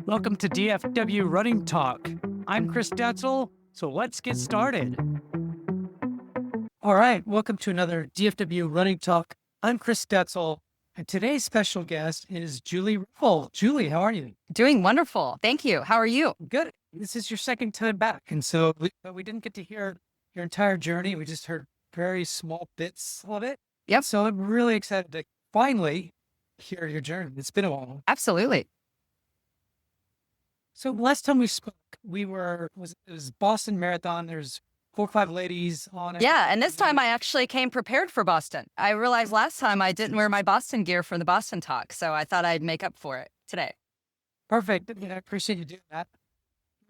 Welcome to DFW Running Talk. I'm Chris Detzel, so let's get started. All right, welcome to another DFW Running Talk. I'm Chris Detzel, and today's special guest is Julie Rembold. Julie, how are you? Doing wonderful. Thank you. How are you? Good. This is your second time back, and so we didn't get to hear your entire journey. We just heard very small bits of it. Yep. So I'm really excited to finally hear your journey. It's been a while. Absolutely. So last time we spoke, it was Boston Marathon. There's 4 or 5 ladies on it. Yeah. And this time I actually came prepared for Boston. I realized last time I didn't wear my Boston gear for the Boston talk. So I thought I'd make up for it today. Perfect. I appreciate you doing that.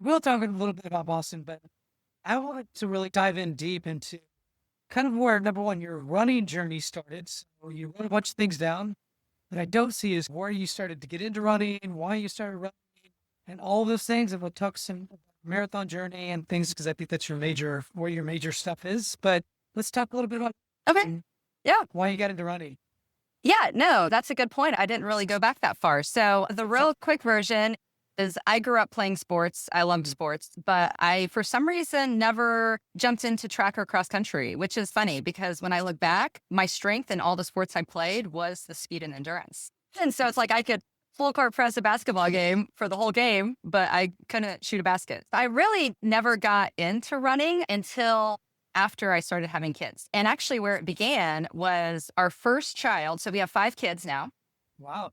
We'll talk a little bit about Boston, but I wanted to really dive in deep into kind of where, number one, your running journey started. So you wrote a bunch of things down. What I don't see is where you started to get into running, why you started running, and all those things, and we'll talk some marathon journey and things, because I think that's where your major stuff is. But let's talk a little bit about Okay. Yeah. why you got into running. Yeah. No, that's a good point. I didn't really go back that far. So the real quick version is I grew up playing sports. I loved sports, but I, for some reason, never jumped into track or cross country, which is funny because when I look back, my strength in all the sports I played was the speed and endurance. And so it's like I could full court press a basketball game for the whole game, but I couldn't shoot a basket. I really never got into running until after I started having kids. And actually where it began was our first child. So we have 5 kids now. Wow.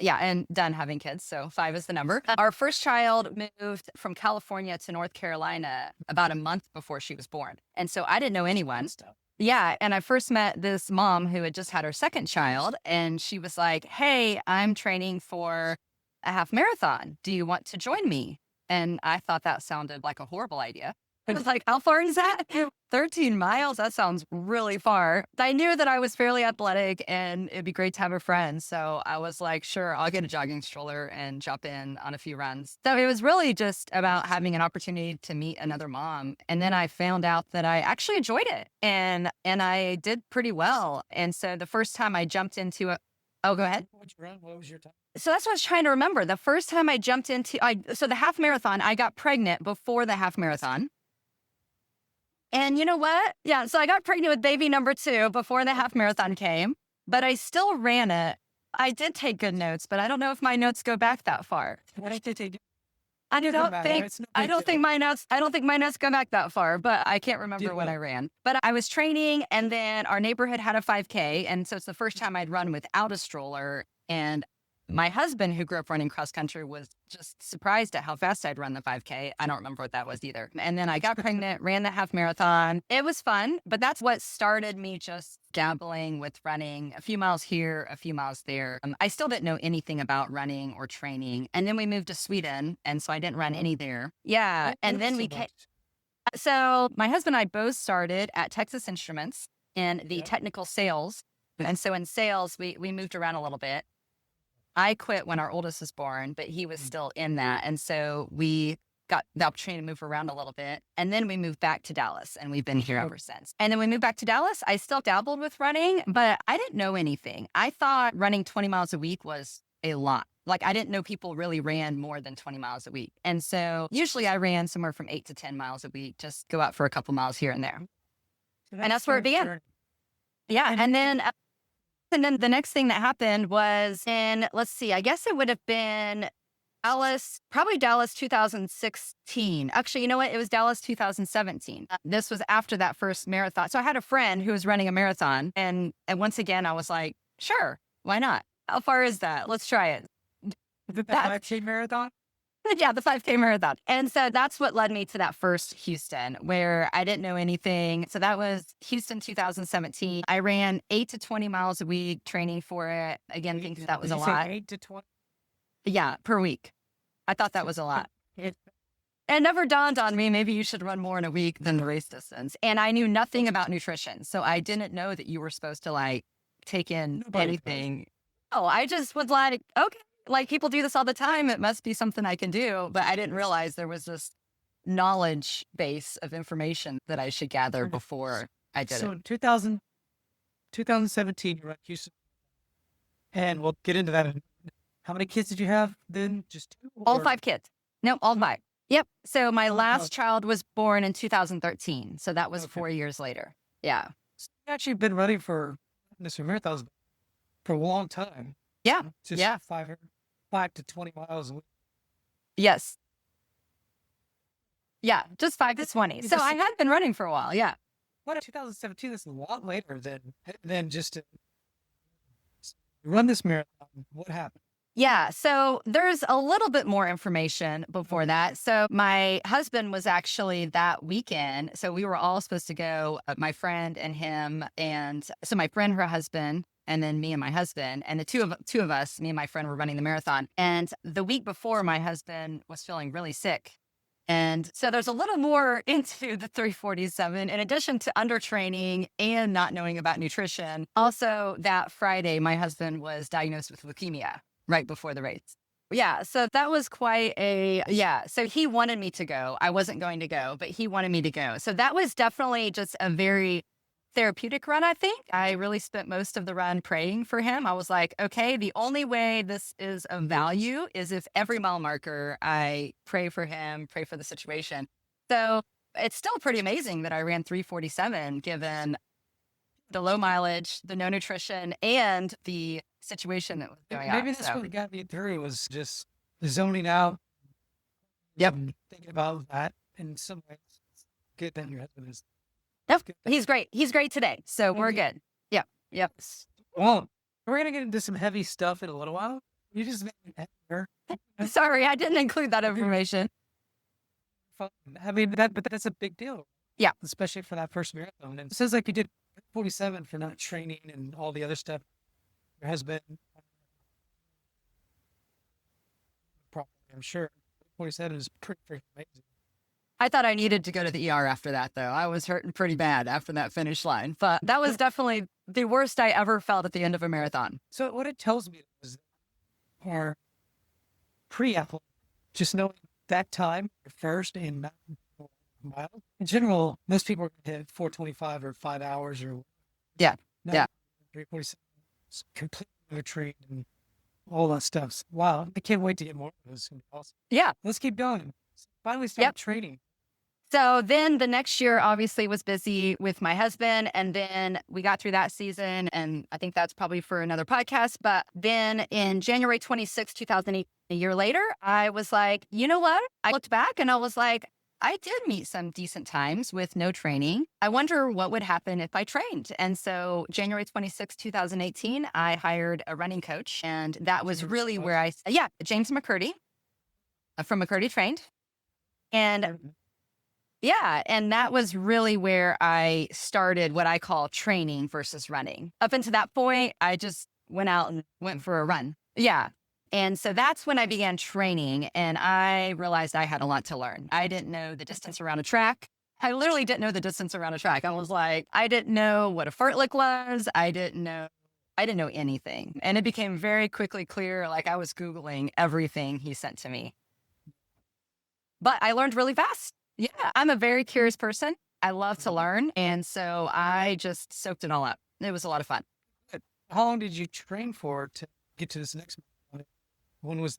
Yeah, and done having kids. So 5 is the number. Our first child moved from California to North Carolina about a month before she was born. And so I didn't know anyone. Yeah. And I first met this mom who had just had her second child. And she was like, hey, I'm training for a half marathon. Do you want to join me? And I thought that sounded like a horrible idea. I was like, how far is that? 13 miles? That sounds really far. I knew that I was fairly athletic and it'd be great to have a friend. So I was like, sure, I'll get a jogging stroller and jump in on a few runs. So it was really just about having an opportunity to meet another mom. And then I found out that I actually enjoyed it and I did pretty well. And so the first time I jumped into oh, go ahead. What was your time? So that's what I was trying to remember. The first time I jumped into, so the half marathon, I got pregnant before the half marathon. And you know what? Yeah, so I got pregnant with baby number 2 before the half marathon came, but I still ran it. I did take good notes, but I don't know if my notes go back that far. What did they do? I don't think my notes go back that far, but I can't remember when I ran. But I was training and then our neighborhood had a 5K. And so it's the first time I'd run without a stroller. And my husband, who grew up running cross country, was just surprised at how fast I'd run the 5K. I don't remember what that was either. And then I got pregnant, ran the half marathon. It was fun, but that's what started me just dabbling with running a few miles here, a few miles there. I still didn't know anything about running or training. And then we moved to Sweden. And so I didn't run any there. Yeah. And then we came. So my husband and I both started at Texas Instruments in the technical sales. And so in sales, we moved around a little bit. I quit when our oldest was born, but he was still in that. And so we got the opportunity to move around a little bit. And then we moved back to Dallas and we've been here ever since. And then we moved back to Dallas. I still dabbled with running, but I didn't know anything. I thought running 20 miles a week was a lot. Like I didn't know people really ran more than 20 miles a week. And so usually I ran somewhere from 8 to 10 miles a week, just go out for a couple miles here and there. And that's where it began. Yeah. And then the next thing that happened was let's see, I guess it would have been probably Dallas 2016. Actually, you know what? It was Dallas 2017. This was after that first marathon. So I had a friend who was running a marathon. And once again, I was like, sure, why not? How far is that? Let's try it. The 5K marathon? Yeah, the 5K marathon. And so that's what led me to that first Houston where I didn't know anything. So that was Houston 2017. I ran 8 to 20 miles a week training for it. Again, think that was a lot. 8 to 20? Yeah, per week. I thought that was a lot. It never dawned on me, maybe you should run more in a week than the race distance. And I knew nothing about nutrition. So I didn't know that you were supposed to like take in anything. Oh, I just was like, okay. Like people do this all the time. It must be something I can do. But I didn't realize there was this knowledge base of information that I should gather before I did it. So in 2017, you're at Houston. And we'll get into that. How many kids did you have then? Just two? All 5 kids. No, all 5. Yep. So my Oh, last child was born in 2013. So that was okay. 4 years later. Yeah. So you actually been running for Mr. Marathons for a long time. Yeah. Just Yeah. 5 to 20 miles a week. Yes. Yeah. Just 5 to 20. So I had been running for a while. Yeah. What in 2017? That's a lot later than just to run this marathon. What happened? Yeah. So there's a little bit more information before that. So my husband was actually that weekend. So we were all supposed to go, my friend and him. And so my friend, her husband, and then me and my husband, and the two of us, me and my friend, were running the marathon. And the week before, my husband was feeling really sick. And so there's a little more into the 347, in addition to undertraining and not knowing about nutrition. Also, that Friday, my husband was diagnosed with leukemia right before the race. Yeah. So that was quite yeah. So he wanted me to go. I wasn't going to go, but he wanted me to go. So that was definitely just a very therapeutic run, I think. I really spent most of the run praying for him. I was like, okay, the only way this is of value is if every mile marker I pray for him, pray for the situation. So it's still pretty amazing that I ran 347 given the low mileage, the no nutrition, and the situation that was going on. Maybe that's what got me through, was just zoning out. Yep. Thinking about that in some ways. It's good that your husband is. Yep. He's great. He's great today. So we're good. Yep. Yep. Well, we're going to get into some heavy stuff in a little while. You just made me happier. Sorry, I didn't include that information. I mean, but that's a big deal. Yeah. Especially for that first marathon. And it says like you did 47 for not training and all the other stuff. Your husband, probably, I'm sure. 47 is pretty freaking amazing. I thought I needed to go to the ER after that, though. I was hurting pretty bad after that finish line. But that was definitely the worst I ever felt at the end of a marathon. So what it tells me is our pre-athlete, just knowing that time, your first and mile. In general, most people are going to hit 425 or 5 hours or. Yeah. Yeah. 347. It's completely trained and all that stuff. Wow. I can't wait to get more of those. It's going to be awesome. Yeah. Let's keep going. Finally start training. So then the next year obviously was busy with my husband. And then we got through that season. And I think that's probably for another podcast. But then in January 26, 2008, a year later, I was like, you know what? I looked back and I was like, I did meet some decent times with no training. I wonder what would happen if I trained. And so January 26, 2018, I hired a running coach. And that was really where James McCurdy from McCurdy Trained. And yeah, and that was really where I started what I call training versus running. Up until that point, I just went out and went for a run. Yeah. And so that's when I began training, and I realized I had a lot to learn. I didn't know the distance around a track. I literally didn't know the distance around a track. I was like, I didn't know what a fartlek was. I didn't know anything. And it became very quickly clear, like I was Googling everything he sent to me. But I learned really fast. Yeah, I'm a very curious person. I love to learn. And so I just soaked it all up. It was a lot of fun. How long did you train for to get to this next one? When was?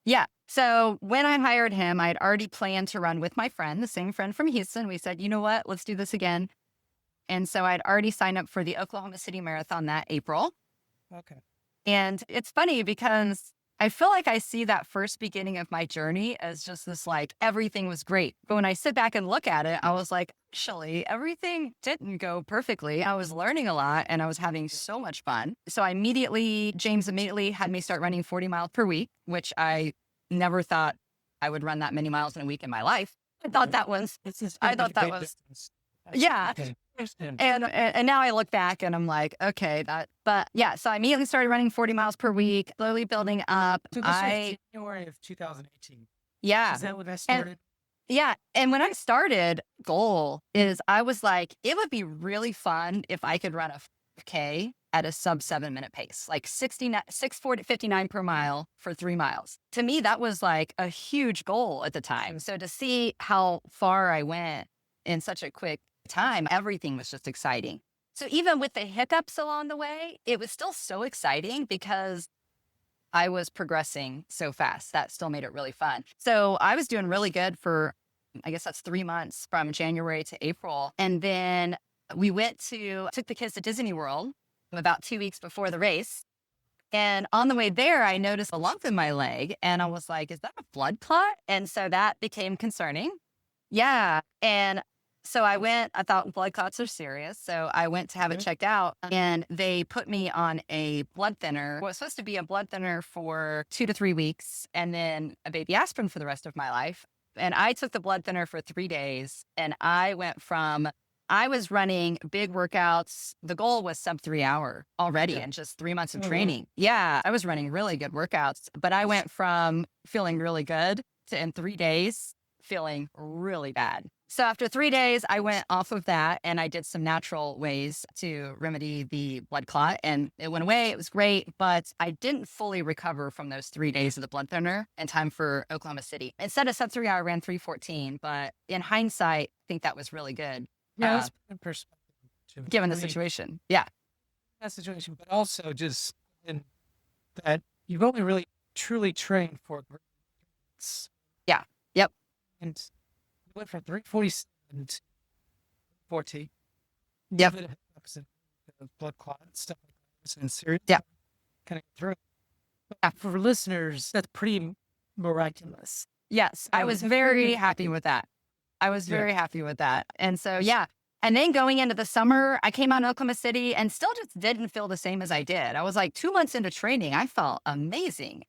Yeah. So when I hired him, I had already planned to run with my friend, the same friend from Houston. We said, you know what, let's do this again. And so I'd already signed up for the Oklahoma City Marathon that April. Okay. And it's funny because I feel like I see that first beginning of my journey as just this, like, everything was great. But when I sit back and look at it, I was like, actually, everything didn't go perfectly. I was learning a lot and I was having so much fun. So James immediately had me start running 40 miles per week, which I never thought I would run that many miles in a week in my life. I thought that was. Yeah. And now I look back and I'm like, okay, but yeah, so I immediately started running 40 miles per week, slowly building up. So this was January of 2018. Yeah. Is that when I started? And when I started, goal is I was like, it would be really fun if I could run a 5K at a sub 7-minute pace, like 6:59 per mile for 3 miles. To me, that was like a huge goal at the time. So to see how far I went in such a quick time, everything was just exciting. So even with the hiccups along the way, it was still so exciting because I was progressing so fast. That still made it really fun. So I was doing really good for, I guess that's 3 months from January to April. And then we took the kids to Disney World about 2 weeks before the race. And on the way there, I noticed a lump in my leg and I was like, is that a blood clot? And so that became concerning. Yeah. And so I thought blood clots are serious. So I went to have it checked out and they put me on a blood thinner. It was supposed to be a blood thinner for 2 to 3 weeks and then a baby aspirin for the rest of my life. And I took the blood thinner for 3 days and I was running big workouts. The goal was sub 3 hour already in just 3 months of training. Yeah, I was running really good workouts, but I went from feeling really good to in 3 days feeling really bad. So after 3 days, I went off of that and I did some natural ways to remedy the blood clot and it went away. It was great, but I didn't fully recover from those 3 days of the blood thinner in time for Oklahoma City. Instead of sub 3 hour, I ran 3:14, but in hindsight, I think that was really good. Yeah, that's in perspective. Given the situation. Yeah. That situation, but also just in that you've only really truly trained for Yeah. Yep. and you went from 347 to 40. Yep. Blood clot and stuff like that. And serious. Yeah. Kind of through. But for listeners, that's pretty miraculous. Yes. I was very happy with that. I was very happy with that. And so, yeah. And then going into the summer, I came out of Oklahoma City and still just didn't feel the same as I did. I was like 2 months into training, I felt amazing.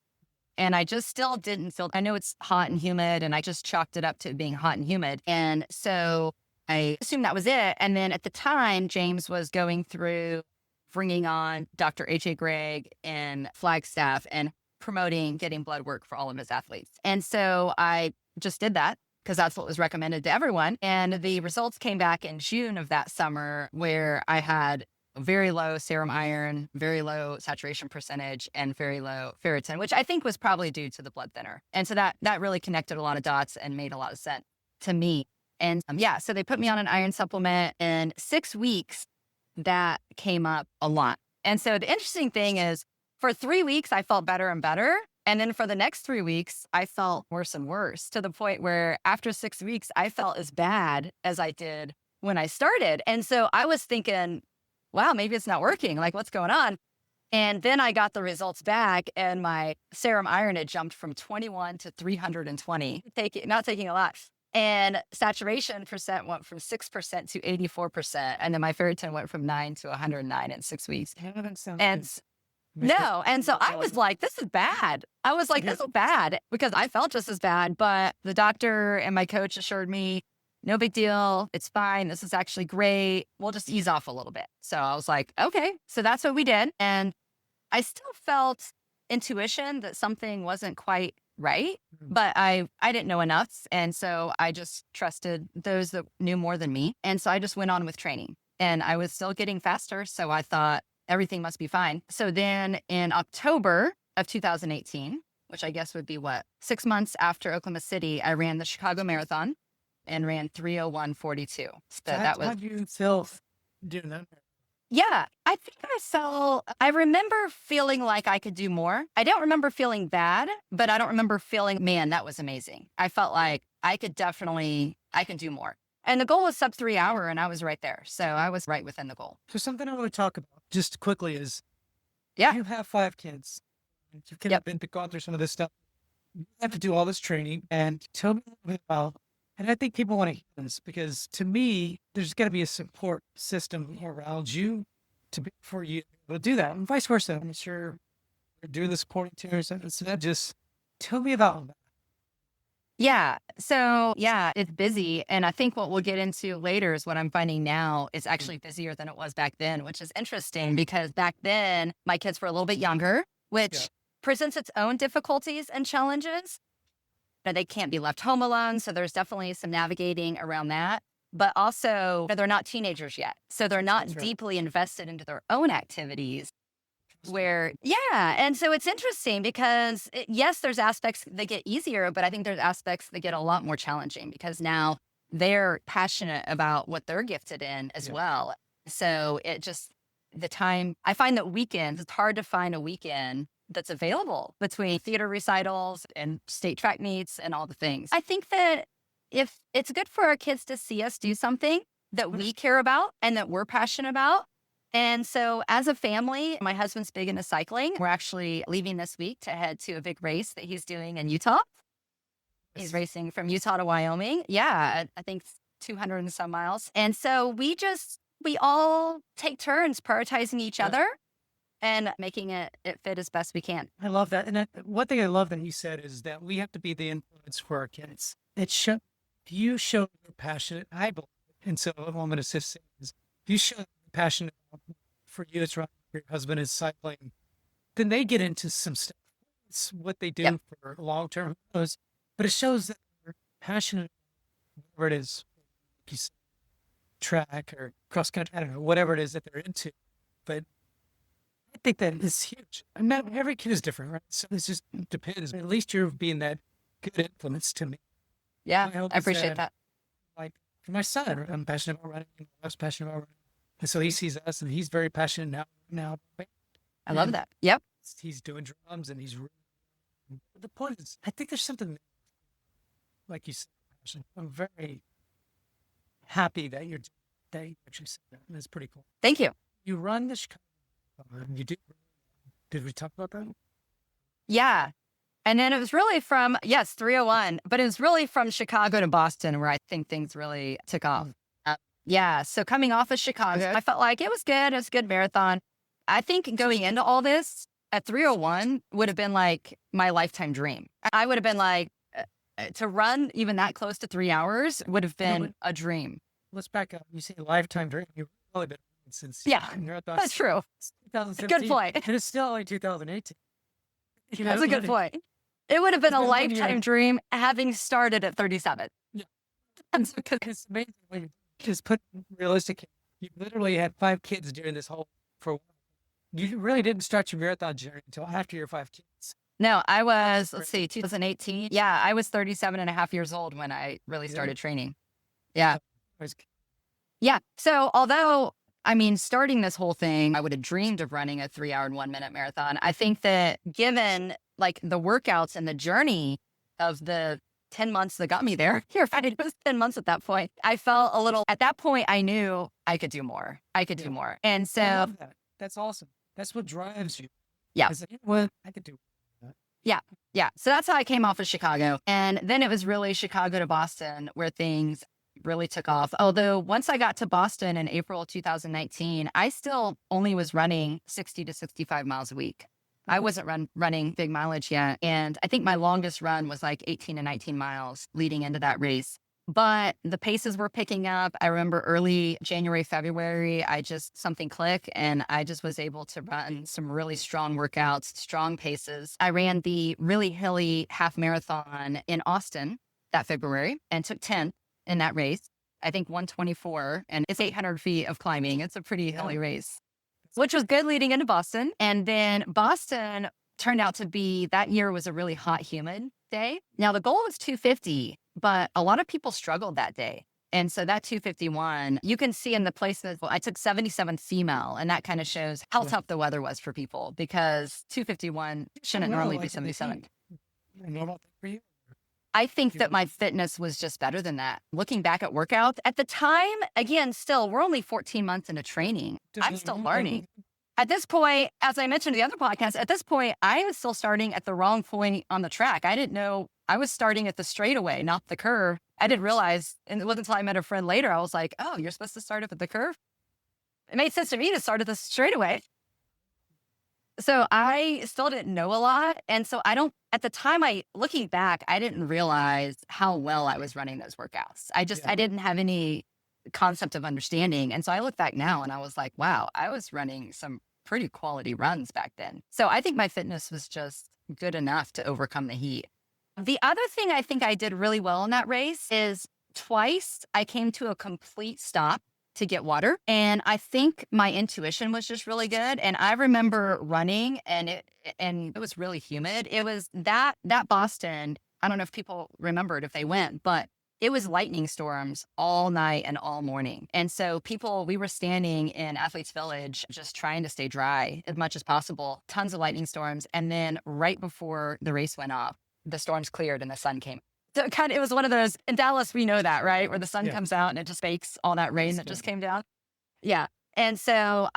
And I just still didn't feel, I know it's hot and humid and I just chalked it up to being hot and humid. And so I assumed that was it. And then at the time, James was going through bringing on Dr. H.A. Gregg in Flagstaff and promoting getting blood work for all of his athletes. And so I just did that, because that's what was recommended to everyone. And the results came back in June of that summer where I had very low serum iron, very low saturation percentage, and very low ferritin, which I think was probably due to the blood thinner. And so that really connected a lot of dots and made a lot of sense to me. And so they put me on an iron supplement in 6 weeks. That came up a lot. And so the interesting thing is for 3 weeks, I felt better and better. And then for the next 3 weeks, I felt worse and worse to the point where after 6 weeks, I felt as bad as I did when I started. And so I was thinking, wow, maybe it's not working. Like, what's going on? And then I got the results back and my serum iron had jumped from 21 to 320, not taking a lot. And saturation percent went from 6% to 84%. And then my ferritin went from 9 to 109 in 6 weeks. No. And so I was like, this is bad. I was like, this is bad, because I felt just as bad. But the doctor and my coach assured me, no big deal. It's fine. This is actually great. We'll just ease off a little bit. So I was like, okay. So that's what we did. And I still felt intuition that something wasn't quite right, but I didn't know enough. And so I just trusted those that knew more than me. And so I just went on with training and I was still getting faster. So I thought everything must be fine. So then in October of 2018, which I guess would be 6 months after Oklahoma City, I ran the Chicago Marathon and ran 3:01:42. So that was. How do you feel doing that? Yeah, I think I remember feeling like I could do more. I don't remember feeling bad, but I don't remember feeling, man, that was amazing. I felt like I can do more. And the goal was sub 3 hour and I was right there. So I was right within the goal. So something I want to talk about just quickly is, yeah, you have 5 kids. You've kind of been gone through some of this stuff. You have to do all this training, and tell me a little bit about, and I think people want to hear this because to me, there's got to be a support system around you for you to do that, and vice versa. I'm sure you're doing the supporting too. So that just tell me about that. Yeah. So yeah, it's busy. And I think what we'll get into later is what I'm finding now is actually busier than it was back then, which is interesting because back then my kids were a little bit younger, which presents its own difficulties and challenges. They can't be left home alone. So there's definitely some navigating around that. But also, they're not teenagers yet. So they're not deeply invested into their own activities. And so it's interesting because, yes, there's aspects that get easier, but I think there's aspects that get a lot more challenging because now they're passionate about what they're gifted in as well. So I find that weekends, it's hard to find a weekend that's available between theater recitals and state track meets and all the things. I think that if it's good for our kids to see us do something that we care about and that we're passionate about. And so as a family, my husband's big into cycling. We're actually leaving this week to head to a big race that he's doing in Utah. He's racing from Utah to Wyoming. Yeah, I think 200 and some miles. And so we all take turns prioritizing each other and making it fit as best we can. I love that. And one thing I love that you said is that we have to be the influence for our kids. You show you're passionate, I believe. And so what I'm going to say is, if you show you're passionate for you, it's right, your husband is cycling, then they get into some stuff. It's what they do for long-term. But it shows that they're passionate, whatever it is, like you said, track or cross country, I don't know, whatever it is that they're into. But I think that is huge. I mean, every kid is different, right? So it just depends. At least you're being that good influence to me. Yeah, I appreciate that. Like for my son, I'm passionate about running. My wife's passionate about running. And so he sees us and he's very passionate now. I love that. Yep. He's doing drums and the point is, I think there's something, like you said, I'm very happy that you actually said that. That's pretty cool. Thank you. You run the Chicago, you do. Did we talk about that? Yeah. And then it was really from, 301, but it was really from Chicago to Boston where I think things really took off. Yeah. So coming off of Chicago, I felt like it was good. It was a good marathon. I think going into all this at 301 would have been like my lifetime dream. I would have been like, to run even that close to 3 hours would have been a dream. Let's back up. You say lifetime dream. You've really been since marathon. That's true. 2017. Good point. And it's still only 2018. That's a good point. It would have been a lifetime dream having started at 37. Yeah. It's amazing when you just put realistic. You literally had 5 kids during this whole you really didn't start your marathon journey until after your 5 kids. No, I was, 2018. Yeah, I was 37 and a half years old when I really started training. Yeah. Yeah. So although, starting this whole thing, I would have dreamed of running a 3 hour and 1 minute marathon. I think that given like the workouts and the journey of the 10 months that got me there, it was 10 months at that point. I felt a little, at that point, I knew I could do more. Do more. And so I love that. That's awesome. That's what drives you. Yeah. I could do that. Yeah. Yeah. So that's how I came off of Chicago. And then it was really Chicago to Boston where things really took off. Although once I got to Boston in April 2019, I still only was running 60 to 65 miles a week. I wasn't running big mileage yet. And I think my longest run was like 18 to 19 miles leading into that race. But the paces were picking up. I remember early January, February, something clicked and I just was able to run some really strong workouts, strong paces. I ran the really hilly half marathon in Austin that February and took 10th in that race. I think 124, and it's 800 feet of climbing. It's a pretty hilly race, which was good leading into Boston. And then Boston turned out to be, that year was a really hot, humid day. Now the goal was 250, but a lot of people struggled that day. And so that 251, you can see in the places, I took 77 female, and that kind of shows how tough the weather was for people because 251 shouldn't normally be 77. Normal thing for you? I think that my fitness was just better than that. Looking back at workouts at the time, again, still, we're only 14 months into training. I'm still learning. At this point, as I mentioned in the other podcast, at this point, I was still starting at the wrong point on the track. I didn't know I was starting at the straightaway, not the curve. I didn't realize, and it wasn't until I met a friend later, I was like, oh, you're supposed to start up at the curve? It made sense to me to start at the straightaway. So I still didn't know a lot. And so at the time, looking back, I didn't realize how well I was running those workouts. I didn't have any concept of understanding. And so I look back now and I was like, wow, I was running some pretty quality runs back then. So I think my fitness was just good enough to overcome the heat. The other thing I think I did really well in that race is twice I came to a complete stop to get water. And I think my intuition was just really good. And I remember running and it was really humid. It was that Boston. I don't know if people remembered if they went, but it was lightning storms all night and all morning. And so we were standing in Athletes Village, just trying to stay dry as much as possible, tons of lightning storms. And then right before the race went off, the storms cleared and the sun came. So it was one of those, in Dallas, we know that, right? Where the sun comes out and it just bakes all that rain that just came down. Yeah. And so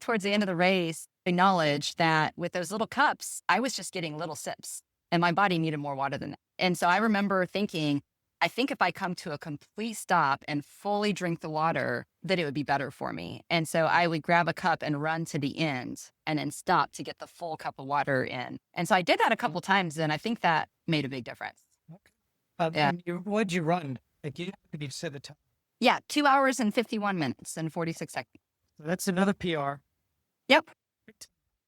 towards the end of the race, acknowledged that with those little cups, I was just getting little sips and my body needed more water than that. And so I remember thinking, I think if I come to a complete stop and fully drink the water, that it would be better for me. And so I would grab a cup and run to the end and then stop to get the full cup of water in. And so I did that a couple times, and I think that made a big difference. Okay. And what'd you run? Like you said the time. Yeah, 2 hours and 51 minutes and 46 seconds. So that's another PR. Yep.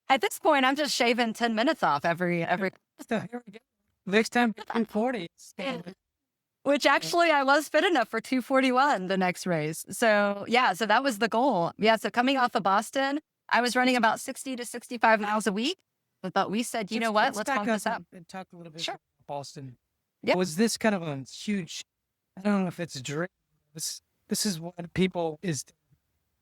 At this point, I'm just shaving 10 minutes off every. So here we go. Next time, 240. Which actually I was fit enough for 241 the next race. So so that was the goal. Yeah. So coming off of Boston, I was running about 60 to 65 miles a week. But we said, you know what? Let's bump this up. And talk a little bit Sure. about Boston. Yep. Was this kind of a huge, I don't know if it's a dream. This is what people is,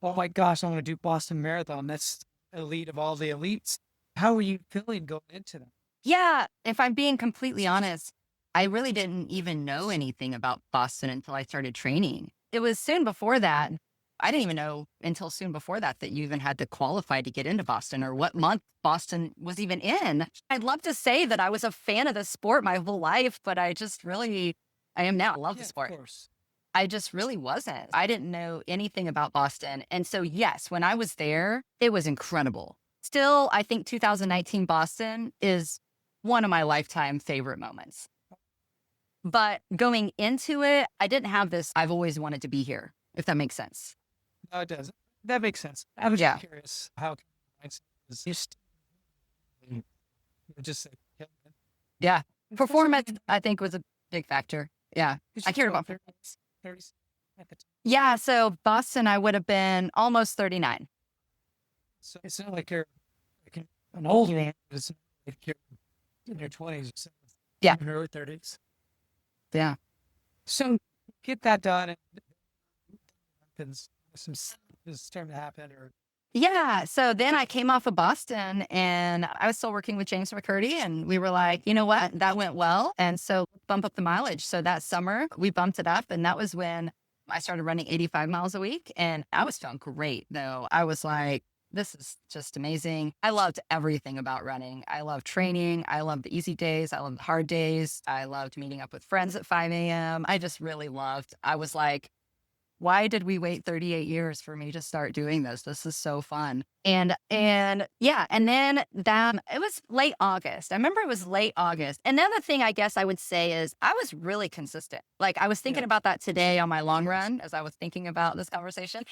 oh my gosh, I'm going to do Boston Marathon. That's elite of all the elites. How were you feeling going into that? Yeah. If I'm being completely honest, I really didn't even know anything about Boston until I started training. It was soon before that. I didn't even know until soon before that you even had to qualify to get into Boston or what month Boston was even in. I'd love to say that I was a fan of the sport my whole life, but I am now. I love the sport. Of course. I just really wasn't. I didn't know anything about Boston. And so, yes, when I was there, it was incredible. Still, I think 2019 Boston is one of my lifetime favorite moments. But going into it, I didn't have this, I've always wanted to be here, if that makes sense. No, it does. That makes sense. I was just curious how yeah. Performance, I think, was a big factor. Yeah. I cared about 30 at the time. Yeah. So Boston, I would have been almost 39. So it's not like you're like an old man. It's like you're in your 20s. So yeah. In your early 30s. Yeah. So get that done. And some is starting to happen or. Yeah. So then I came off of Boston and I was still working with James McCurdy and we were like, you know what? That went well. And so bump up the mileage. So that summer we bumped it up and that was when I started running 85 miles a week and I was feeling great though. I was like, this is just amazing. I loved everything about running. I loved training. I loved the easy days. I loved the hard days. I loved meeting up with friends at 5 a.m. I just really loved. I was like, why did we wait 38 years for me to start doing this? This is so fun. And then it was late August. I remember it was late August. And the other thing I guess I would say is I was really consistent. Like I was thinking about that today on my long run as I was thinking about this conversation.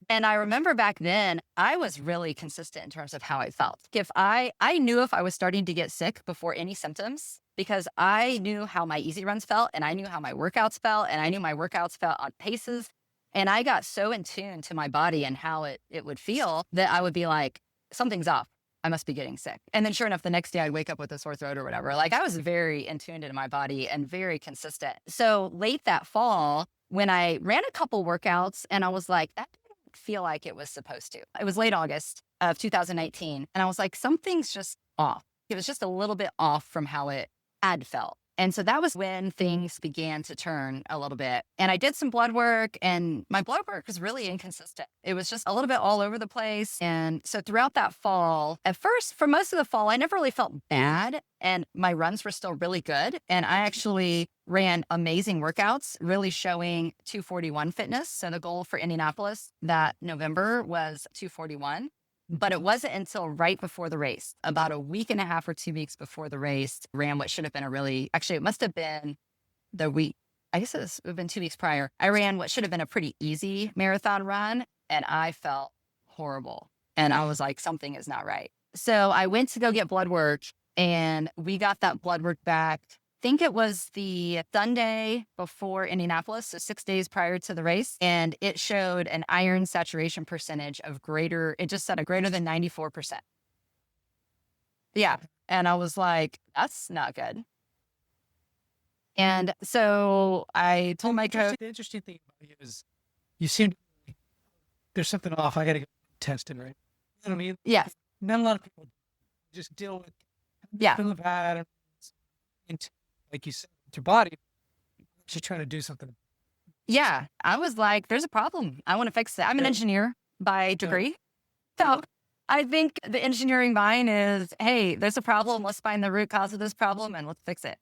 And I remember back then I was really consistent in terms of how I felt. If I knew if I was starting to get sick before any symptoms, because I knew how my easy runs felt and I knew how my workouts felt and I knew my workouts felt on paces. And I got so in tune to my body and how it would feel that I would be like, something's off. I must be getting sick. And then sure enough, the next day I'd wake up with a sore throat or whatever. Like I was very in tune into my body and very consistent. So late that fall, when I ran a couple workouts and I was like, that didn't feel like it was supposed to. It was late August of 2019. And I was like, something's just off. It was just a little bit off from how it had felt. And so that was when things began to turn a little bit. And I did some blood work and my blood work was really inconsistent. It was just a little bit all over the place. And so throughout that fall, at first, for most of the fall, I never really felt bad and my runs were still really good. And I actually ran amazing workouts, really showing 241 fitness. So the goal for Indianapolis that November was 241. But it wasn't until right before the race, about a week and a half or 2 weeks before the race, ran what should have been it must have been the week. I guess it would have been 2 weeks prior. I ran what should have been a pretty easy marathon run and I felt horrible. And I was like, something is not right. So I went to go get blood work and we got that blood work back. I think it was the Sunday before Indianapolis, so 6 days prior to the race. And it showed an iron saturation percentage of greater than 94%. Yeah. And I was like, that's not good. And so I told my coach. The interesting thing about you is you seem there's something off. I got to go test it, right? You know what I mean? Yes. Not a lot of people just deal with feeling bad and like you said, with your body. Just trying to do something. Yeah. I was like, there's a problem. I want to fix it. I'm an engineer by degree. So I think the engineering mind is, hey, there's a problem. Let's find the root cause of this problem and let's fix it.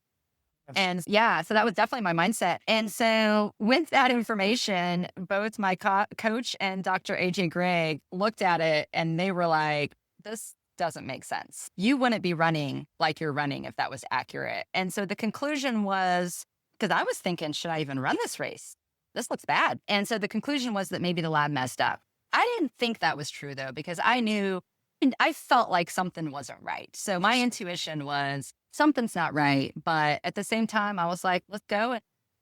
And yeah, so that was definitely my mindset. And so with that information, both my coach and Dr. AJ Gregg looked at it and they were like, this doesn't make sense. You wouldn't be running like you're running if that was accurate. And so the conclusion was, because I was thinking, should I even run this race? This looks bad. And so the conclusion was that maybe the lab messed up. I didn't think that was true though, because I felt like something wasn't right. So my intuition was something's not right. But at the same time, I was like, let's go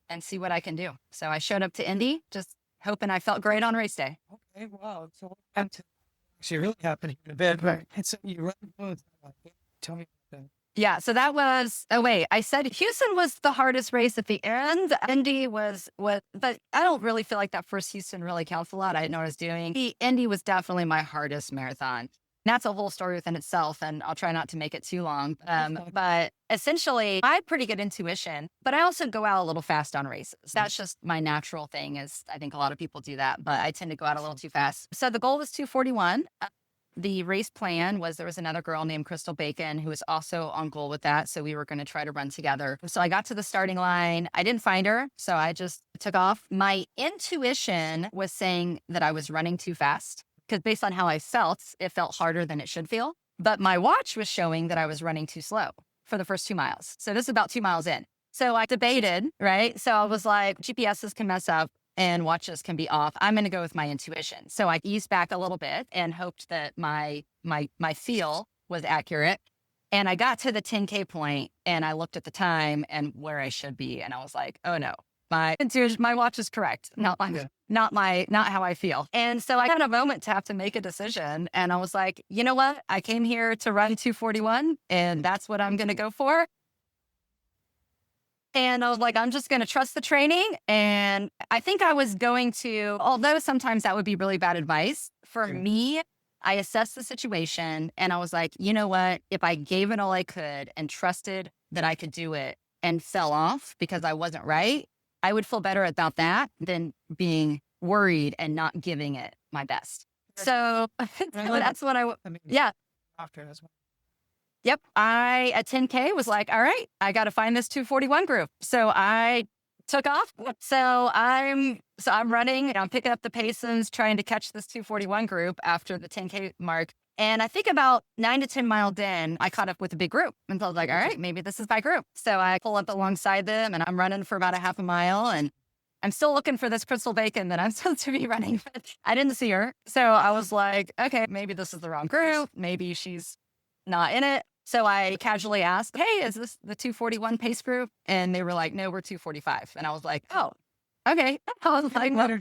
and see what I can do. So I showed up to Indy, just hoping I felt great on race day. Okay, wow. So what actually really happened in a bit, right? And so you run, tell me about that. Yeah, so that was, I said Houston was the hardest race at the end. Indy was what, but I don't really feel like that first Houston really counts a lot. I didn't know what I was doing. The Indy was definitely my hardest marathon. That's a whole story within itself, and I'll try not to make it too long. But essentially, I have pretty good intuition, but I also go out a little fast on races. That's just my natural thing, is I think a lot of people do that, but I tend to go out a little too fast. So the goal was 2:41. The race plan was there was another girl named Crystal Bacon who was also on goal with that. So we were going to try to run together. So I got to the starting line. I didn't find her. So I just took off. My intuition was saying that I was running too fast, because based on how I felt, it felt harder than it should feel. But my watch was showing that I was running too slow for the first 2 miles. So this is about 2 miles in. So I debated, right? So I was like, GPSs can mess up and watches can be off. I'm going to go with my intuition. So I eased back a little bit and hoped that my feel was accurate. And I got to the 10K point and I looked at the time and where I should be. And I was like, oh no, my intuition, my watch is correct. Not how I feel. And so I had a moment to have to make a decision. And I was like, you know what? I came here to run 2:41 and that's what I'm going to go for. And I was like, I'm just going to trust the training. And I think I was going to, although sometimes that would be really bad advice, for me, I assessed the situation and I was like, you know what? If I gave it all I could and trusted that I could do it and fell off because I wasn't right, I would feel better about that than being worried and not giving it my best. So that's what yeah. After as well. Yep. I, at 10K, was like, all right, I got to find this 2:41 group. So I took off. So I'm running and I'm picking up the paces, trying to catch this 2:41 group after the 10K mark. And I think about 9 to 10 miles in, I caught up with a big group. And so I was like, all right, maybe this is my group. So I pull up alongside them and I'm running for about a half a mile. And I'm still looking for this Crystal Bacon that I'm supposed to be running with. I didn't see her. So I was like, okay, maybe this is the wrong group. Maybe she's not in it. So I casually asked, hey, is this the 2:41 pace group? And they were like, no, we're 2:45. And I was like, oh, okay. I was like, well,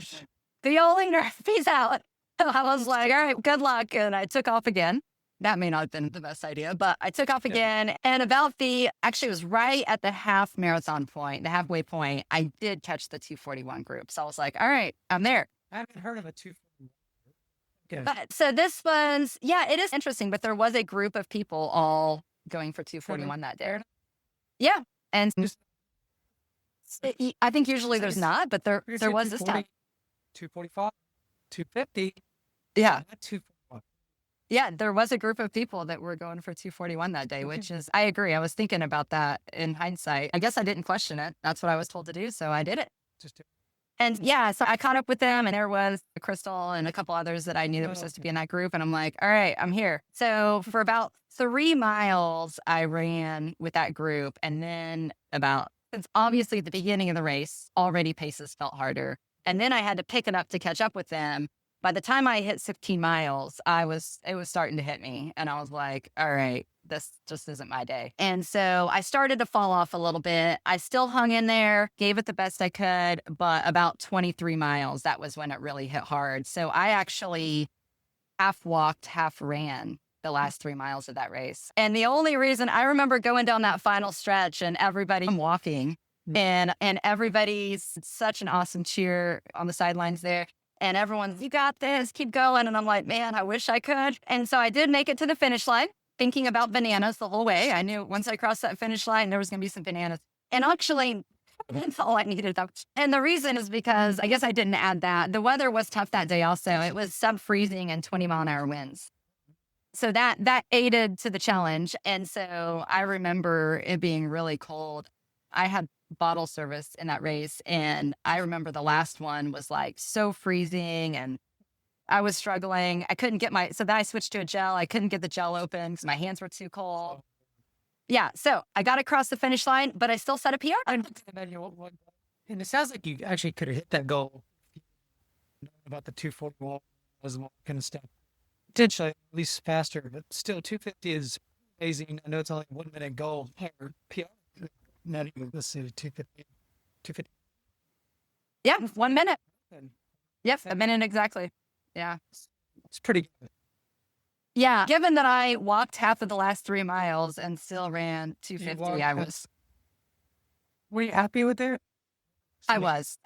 the old leader, peace out. So I was like, all right, good luck. And I took off again. That may not have been the best idea, but I took off again. And actually it was right at the half marathon point, the halfway point, I did catch the 2:41 group. So I was like, all right, I'm there. I haven't heard of a 2:41. Okay. But so this was, yeah, it is interesting, but there was a group of people all going for 2:41 that day. Yeah. And I think usually there's not, but there was this time. 2:45, 2:50. Yeah. 2:41. Yeah, there was a group of people that were going for 2:41 that day, which is, I agree. I was thinking about that in hindsight. I guess I didn't question it. That's what I was told to do. So I did it. Just do it. And yeah, so I caught up with them and there was Crystal and a couple others that I knew that were supposed to be in that group. And I'm like, all right, I'm here. So for about 3 miles, I ran with that group. And then since obviously at the beginning of the race, already paces felt harder. And then I had to pick it up to catch up with them. By the time I hit 15 miles, it was starting to hit me. And I was like, all right, this just isn't my day. And so I started to fall off a little bit. I still hung in there, gave it the best I could, but about 23 miles, that was when it really hit hard. So I actually half walked, half ran the last 3 miles of that race. And the only reason I remember going down that final stretch and everybody walking And everybody's such an awesome cheer on the sidelines there. And everyone's, you got this, keep going. And I'm like, man, I wish I could. And so I did make it to the finish line, thinking about bananas the whole way. I knew once I crossed that finish line, there was going to be some bananas. And actually, that's all I needed. And the reason is because I guess I didn't add that. The weather was tough that day also. It was sub-freezing and 20-mile-an-hour winds. So that aided to the challenge. And so I remember it being really cold. I had bottle service in that race. And I remember the last one was like so freezing and I was struggling. I couldn't get so then I switched to a gel. I couldn't get the gel open because my hands were too cold. Yeah. So I got across the finish line, but I still set a PR. And it sounds like you actually could have hit that goal about the 241 was kind of stuff. Potentially at least faster, but still 250 is amazing. I know it's only a 1 minute goal or PR. Not even, let's see, 250. Yeah, 1 minute. Yep, a minute exactly. Yeah. It's pretty good. Yeah. Given that I walked half of the last 3 miles and still ran 250, I was. Were you happy with it? I was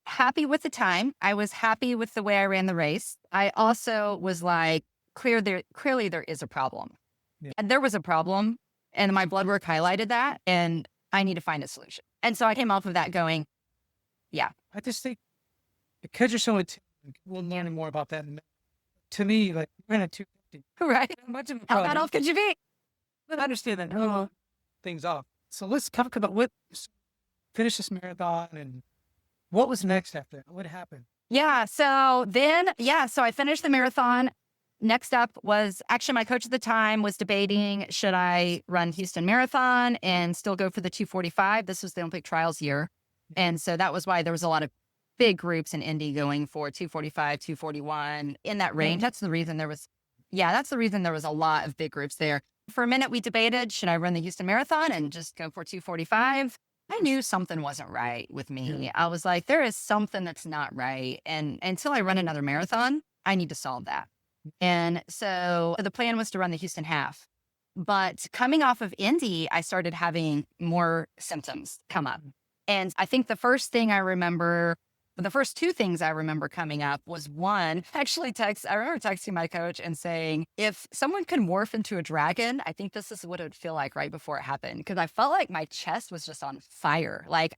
happy with the time. I was happy with the way I ran the race. I also was like, clearly there is a problem. Yeah. And there was a problem. And my blood work highlighted that. And I need to find a solution. And so I came off of that going, yeah. I just think because you're so we'll learn more about that in a minute. To me, like, you ran at 250. Right. How bad off could you be? I understand that. Things off. So let's talk about what finish this marathon and what was next after that? What happened? Yeah. So I finished the marathon. Next up was actually my coach at the time was debating, should I run Houston Marathon and still go for the 245? This was the Olympic trials year. And so that was why there was a lot of big groups in Indy going for 245, 241 in that range. That's the reason there was a lot of big groups there. For a minute, we debated, should I run the Houston Marathon and just go for 245? I knew something wasn't right with me. I was like, there is something that's not right. And until I run another marathon, I need to solve that. And so the plan was to run the Houston half. But coming off of Indy, I started having more symptoms come up. And I think the first two things I remember coming up was one, I remember texting my coach and saying, if someone could morph into a dragon, I think this is what it would feel like right before it happened. Because I felt like my chest was just on fire. Like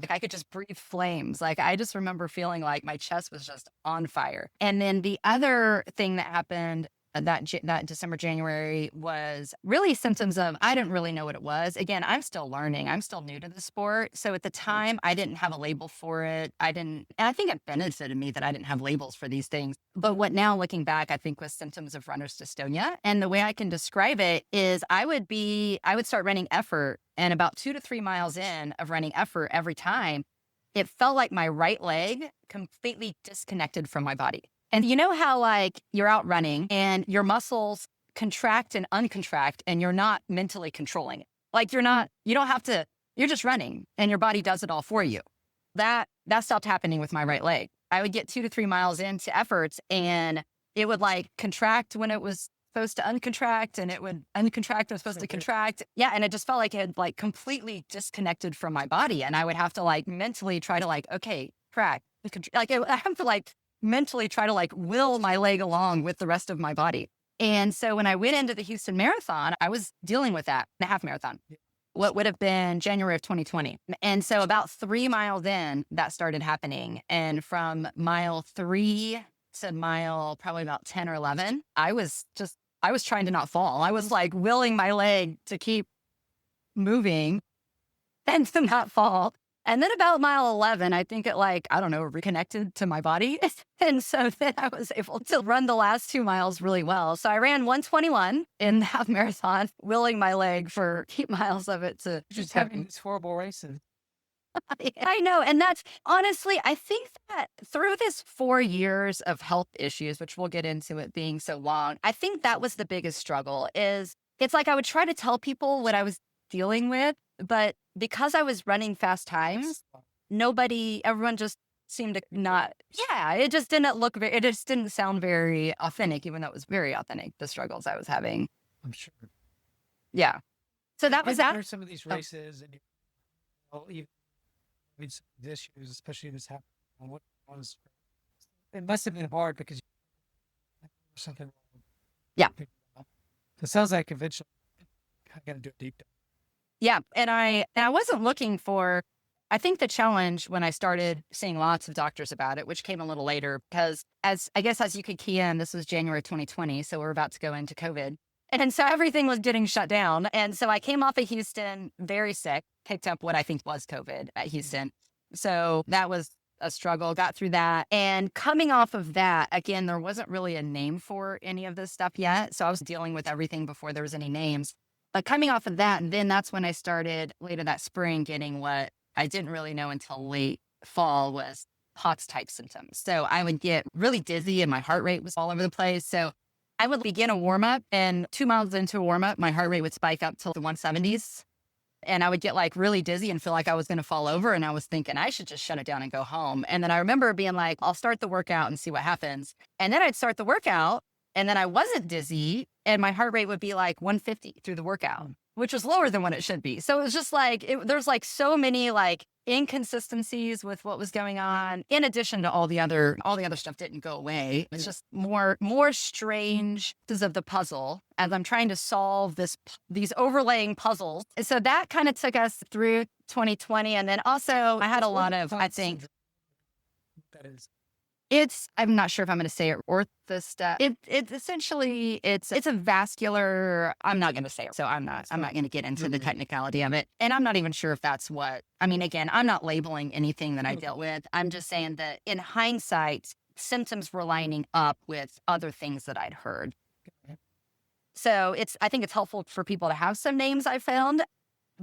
I could just breathe flames. Like I just remember feeling like my chest was just on fire. And then the other thing that happened that December, January was really symptoms of, I didn't really know what it was. Again, I'm still learning. I'm still new to the sport. So at the time, I didn't have a label for it. And I think it benefited me that I didn't have labels for these things. But what now looking back, I think was symptoms of runner's dystonia. And the way I can describe it is I would start running effort, and about 2 to 3 miles in of running effort every time, it felt like my right leg completely disconnected from my body. And you know how like you're out running and your muscles contract and uncontract and you're not mentally controlling it. Like you don't have to, you're just running and your body does it all for you. That stopped happening with my right leg. I would get 2 to 3 miles into efforts and it would like contract when it was supposed to uncontract and it would uncontract when it was supposed to contract. Yeah. And it just felt like it had like completely disconnected from my body. And I would have to like mentally try to like, okay, crack. Like I have to like mentally try to like will my leg along with the rest of my body. And so when I went into the Houston Marathon, I was dealing with that, the half marathon, what would have been January of 2020. And so about 3 miles in, that started happening. And from mile 3 to mile probably about 10 or 11, I was trying to not fall. I was like willing my leg to keep moving and to not fall. And then about mile 11, I think it reconnected to my body. And so then I was able to run the last 2 miles really well. So I ran 121 in the half marathon, willing my leg for 8 miles of it to just having these horrible races. I know. And that's honestly, I think that through this 4 years of health issues, which we'll get into it being so long, I think that was the biggest struggle is it's like I would try to tell people what I was dealing with, but because I was running fast times, everyone just seemed to not, it just didn't sound very authentic, even though it was very authentic, the struggles I was having. I'm sure. Yeah. So that was that. Some of these races and well, even with some of these issues, especially this happened, what was it must have been hard because you something wrong. Yeah. So it sounds like eventually I got to do a deep dive. Yeah. And I wasn't looking for, I think the challenge when I started seeing lots of doctors about it, which came a little later, because as you could key in, this was January 2020. So we're about to go into COVID. And so everything was getting shut down. And so I came off of Houston very sick, picked up what I think was COVID at Houston. So that was a struggle, got through that. And coming off of that, again, there wasn't really a name for any of this stuff yet. So I was dealing with everything before there was any names. But coming off of that, and then that's when I started later that spring getting what I didn't really know until late fall was POTS type symptoms. So I would get really dizzy and my heart rate was all over the place. So I would begin a warm up, and 2 miles into a warm up, my heart rate would spike up to the 170s. And I would get like really dizzy and feel like I was going to fall over. And I was thinking I should just shut it down and go home. And then I remember being like, I'll start the workout and see what happens. And then I'd start the workout and then I wasn't dizzy and my heart rate would be like 150 through the workout, which was lower than what it should be. So it was just like, there's like so many like inconsistencies with what was going on. In addition to all the other stuff didn't go away. It's just more strange pieces of the puzzle as I'm trying to solve these overlaying puzzles. So that kind of took us through 2020. And then also I had a lot of, I think that is. I'm not sure if I'm going to say it orthostat. It's essentially, it's a vascular, I'm not going to say it. So I'm not going to get into the technicality of it. And I'm not even sure if that's what, I mean, again, I'm not labeling anything that I dealt with. I'm just saying that in hindsight, symptoms were lining up with other things that I'd heard. So I think it's helpful for people to have some names I found.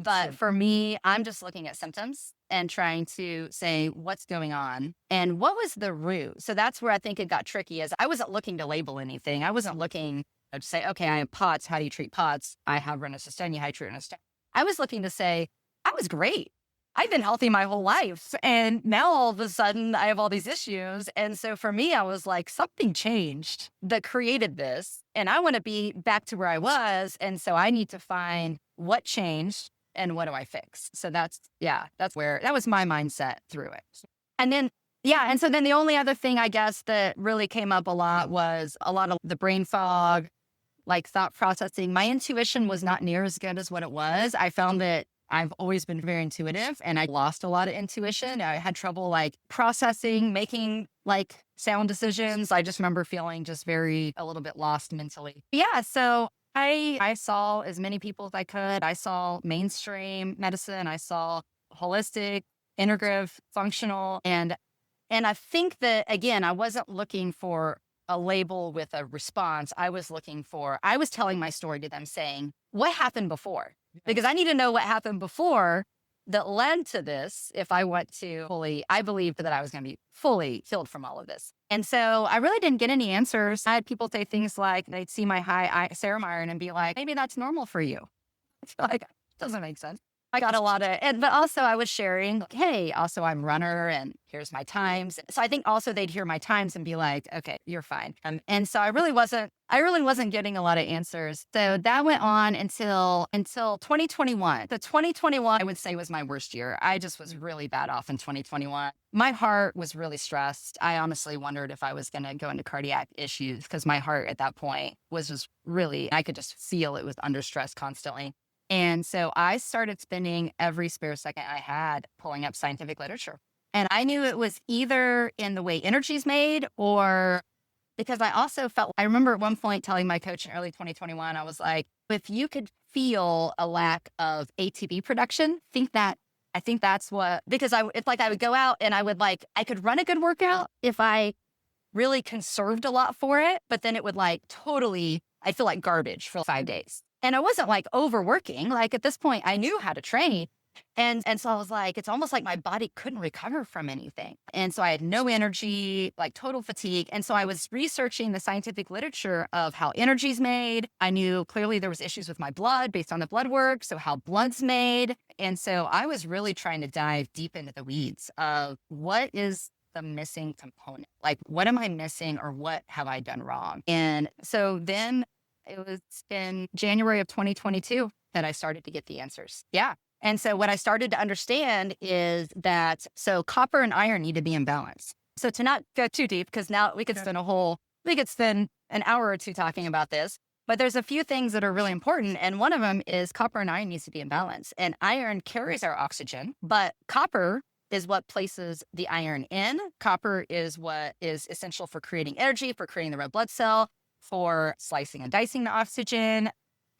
But for me, I'm just looking at symptoms and trying to say what's going on and what was the root. So that's where I think it got tricky is I wasn't looking to label anything. I wasn't looking to say, okay, I have POTS. How do you treat POTS? I have rhinosinusitis. How do you treat rhinosinusitis? I was looking to say, I was great. I've been healthy my whole life. And now all of a sudden I have all these issues. And so for me, I was like, something changed that created this. And I want to be back to where I was. And so I need to find what changed. And what do I fix? So that was my mindset through it. And then, and so then the only other thing I guess that really came up a lot was a lot of the brain fog, like thought processing. My intuition was not near as good as what it was. I found that I've always been very intuitive and I lost a lot of intuition. I had trouble like processing, making like sound decisions. I just remember feeling just a little bit lost mentally. Yeah. So I saw as many people as I could. I saw mainstream medicine. I saw holistic, integrative, functional. And I think that, again, I wasn't looking for a label with a response. I was telling my story to them saying, what happened before? Because I need to know what happened before that led to this. If I want to I believed that I was going to be fully healed from all of this. And so I really didn't get any answers. I had people say things like they'd see my high serum iron and be like, maybe that's normal for you. It's like, it doesn't make sense. I got a lot of, but also I was sharing, like, hey, also I'm a runner and here's my times. So I think also they'd hear my times and be like, okay, you're fine. And so I really wasn't getting a lot of answers. So that went on until 2021. The 2021, I would say, was my worst year. I just was really bad off in 2021. My heart was really stressed. I honestly wondered if I was going to go into cardiac issues because my heart at that point was just really, I could just feel it was under stress constantly. And so I started spending every spare second I had pulling up scientific literature. And I knew it was either in the way energy's made or because I also I remember at one point telling my coach in early 2021, I was like, if you could feel a lack of ATP production, I think that's what, because it's like I would go out and I could run a good workout if I really conserved a lot for it, but then it would like totally, I'd feel like garbage for 5 days. And I wasn't like overworking. Like at this point, I knew how to train. And so I was like, it's almost like my body couldn't recover from anything. And so I had no energy, like total fatigue. And so I was researching the scientific literature of how energy's made. I knew clearly there was issues with my blood based on the blood work. So how blood's made. And so I was really trying to dive deep into the weeds of what is the missing component? Like, what am I missing or what have I done wrong? And so then it was in January of 2022 that I started to get the answers. Yeah. And so what I started to understand is that, so copper and iron need to be in balance. So to not go too deep, because now we could spend an hour or two talking about this, but there's a few things that are really important. And one of them is copper and iron needs to be in balance. And iron carries our oxygen, but copper is what places the iron in. Copper is what is essential for creating energy, for creating the red blood cell, for slicing and dicing the oxygen.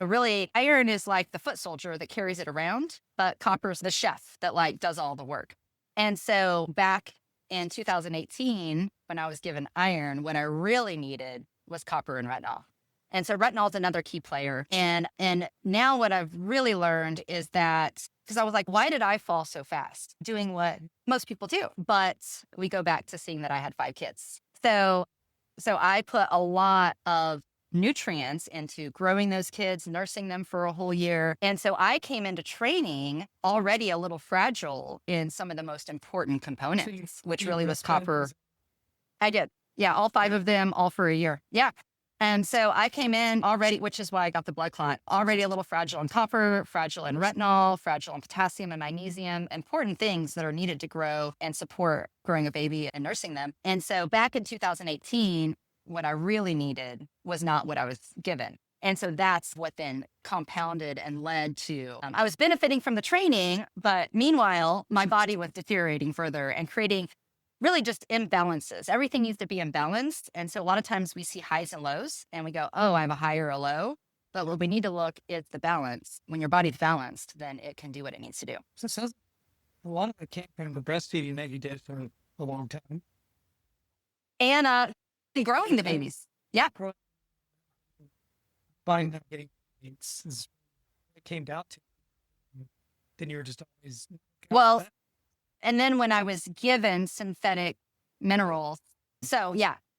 But really, iron is like the foot soldier that carries it around, but copper's the chef that like does all the work. And so back in 2018, when I was given iron, what I really needed was copper and retinol. And so retinol is another key player. And now what I've really learned is that, because I was like, why did I fall so fast doing what most people do? But we go back to seeing that I had 5 kids. So I put a lot of nutrients into growing those kids, nursing them for a whole year. And so I came into training already a little fragile in some of the most important components, which really was copper. I did. Yeah, all 5 of them, all for a year. Yeah. And so I came in already, which is why I got the blood clot, already a little fragile in copper, fragile in retinol, fragile in potassium and magnesium, important things that are needed to grow and support growing a baby and nursing them. And so back in 2018, what I really needed was not what I was given. And so that's what then compounded and led to, I was benefiting from the training, but meanwhile, my body was deteriorating further and creating really just imbalances. Everything needs to be imbalanced. And so a lot of times we see highs and lows and we go, oh, I have a high or a low. But what we need to look is the balance. When your body's balanced, then it can do what it needs to do. So a lot of it came from the breastfeeding that you did for a long time. And growing the babies. Yeah. Finding them getting is it came down to. Then you were just always. Well, and then when I was given synthetic minerals, so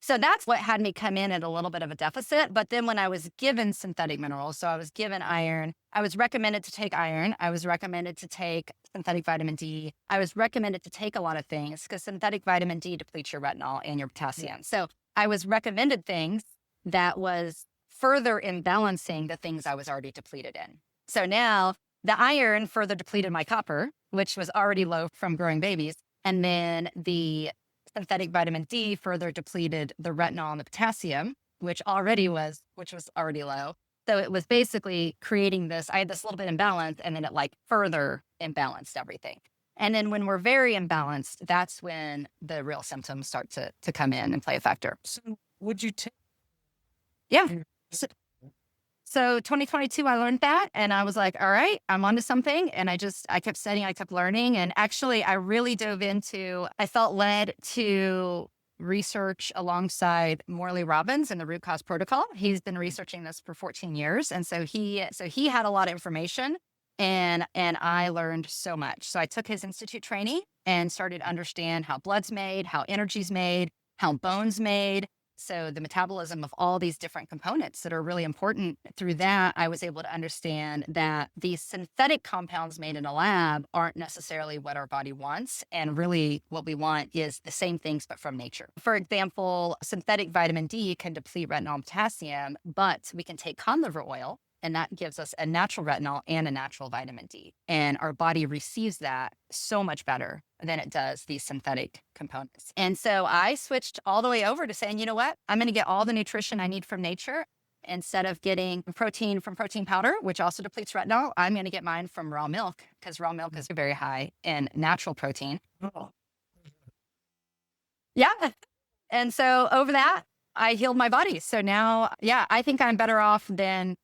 that's what had me come in at a little bit of a deficit. But then when I was given synthetic minerals, so I was given iron, I was recommended to take iron. I was recommended to take synthetic vitamin D. I was recommended to take a lot of things because synthetic vitamin D depletes your retinol and your potassium. Yeah. So I was recommended things that was further imbalancing the things I was already depleted in. So now the iron further depleted my copper, which was already low from growing babies. And then the synthetic vitamin D further depleted the retinol and the potassium, which was already low. So it was basically creating this, I had this little bit imbalance and then it like further imbalanced everything. And then when we're very imbalanced, that's when the real symptoms start to come in and play a factor. So would you take? Yeah. So 2022, I learned that and I was like, all right, I'm onto something. And I kept studying, I kept learning. And actually I really dove into, I felt led to research alongside Morley Robbins in the root cause protocol. He's been researching this for 14 years. And so he had a lot of information and I learned so much. So I took his institute training and started to understand how blood's made, how energy's made, how bone's made. So the metabolism of all these different components that are really important. Through that, I was able to understand that these synthetic compounds made in a lab aren't necessarily what our body wants. And really what we want is the same things, but from nature. For example, synthetic vitamin D can deplete retinol and potassium, but we can take cod liver oil, and that gives us a natural retinol and a natural vitamin D. And our body receives that so much better than it does these synthetic components. And so I switched all the way over to saying, you know what? I'm going to get all the nutrition I need from nature. Instead of getting protein from protein powder, which also depletes retinol, I'm going to get mine from raw milk because raw milk is very high in natural protein. Oh. Yeah. And so over that, I healed my body. So now, I think I'm better off than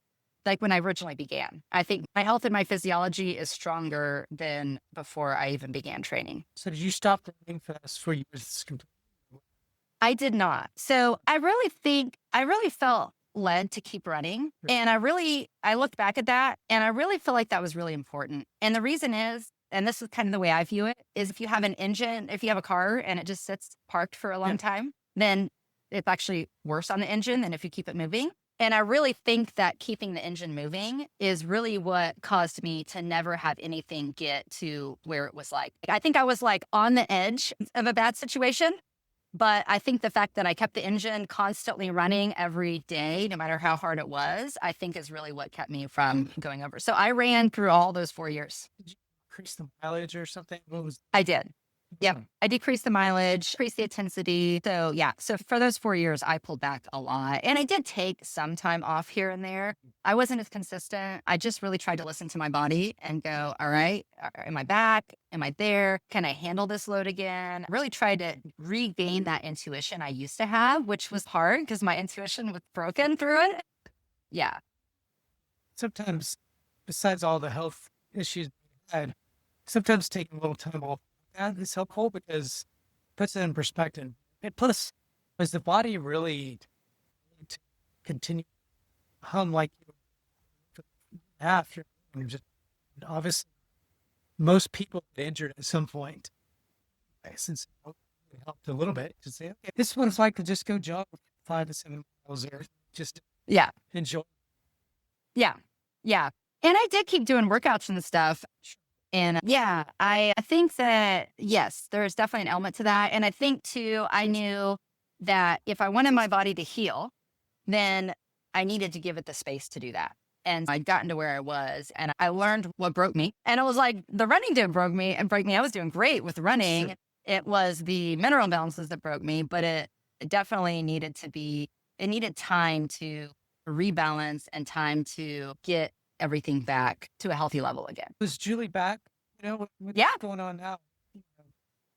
like when I originally began. I think my health and my physiology is stronger than before I even began training. So did you stop running fast for years? I did not. So I really felt led to keep running. And I looked back at that and I really feel like that was really important. And the reason is, and this is kind of the way I view it, is if you have a car and it just sits parked for a long time, then it's actually worse on the engine than if you keep it moving. And I really think that keeping the engine moving is really what caused me to never have anything get to where it was like, I think I was like on the edge of a bad situation. But I think the fact that I kept the engine constantly running every day, no matter how hard it was, I think is really what kept me from going over. So I ran through all those 4 years. decrease the mileage or something? What was? I did. Yep. I decreased the mileage, decreased the intensity. So yeah. So for those 4 years, I pulled back a lot. And I did take some time off here and there. I wasn't as consistent. I just really tried to listen to my body and go, all right, am I back? Am I there? Can I handle this load again? I really tried to regain that intuition I used to have, which was hard because my intuition was broken through it. Yeah. Sometimes, besides all the health issues we had, sometimes taking a little time off that is helpful because it puts it in perspective. And plus, does the body really need to continue hum like you have? You're just obviously most people get injured at some point. Since it helped a little bit to say, okay, this is what it's like to just go jog 5 to 7 miles there, just Yeah. enjoy. Yeah. Yeah. And I did keep doing workouts and stuff. And yeah, I think that, yes, there's definitely an element to that. And I think too, I knew that if I wanted my body to heal, then I needed to give it the space to do that. And I'd gotten to where I was and I learned what broke me. And it was like, the running didn't break me. I was doing great with running. Sure. It was the mineral imbalances that broke me, but it definitely it needed time to rebalance and time to get everything back to a healthy level again. Was Julie back? What's going on now?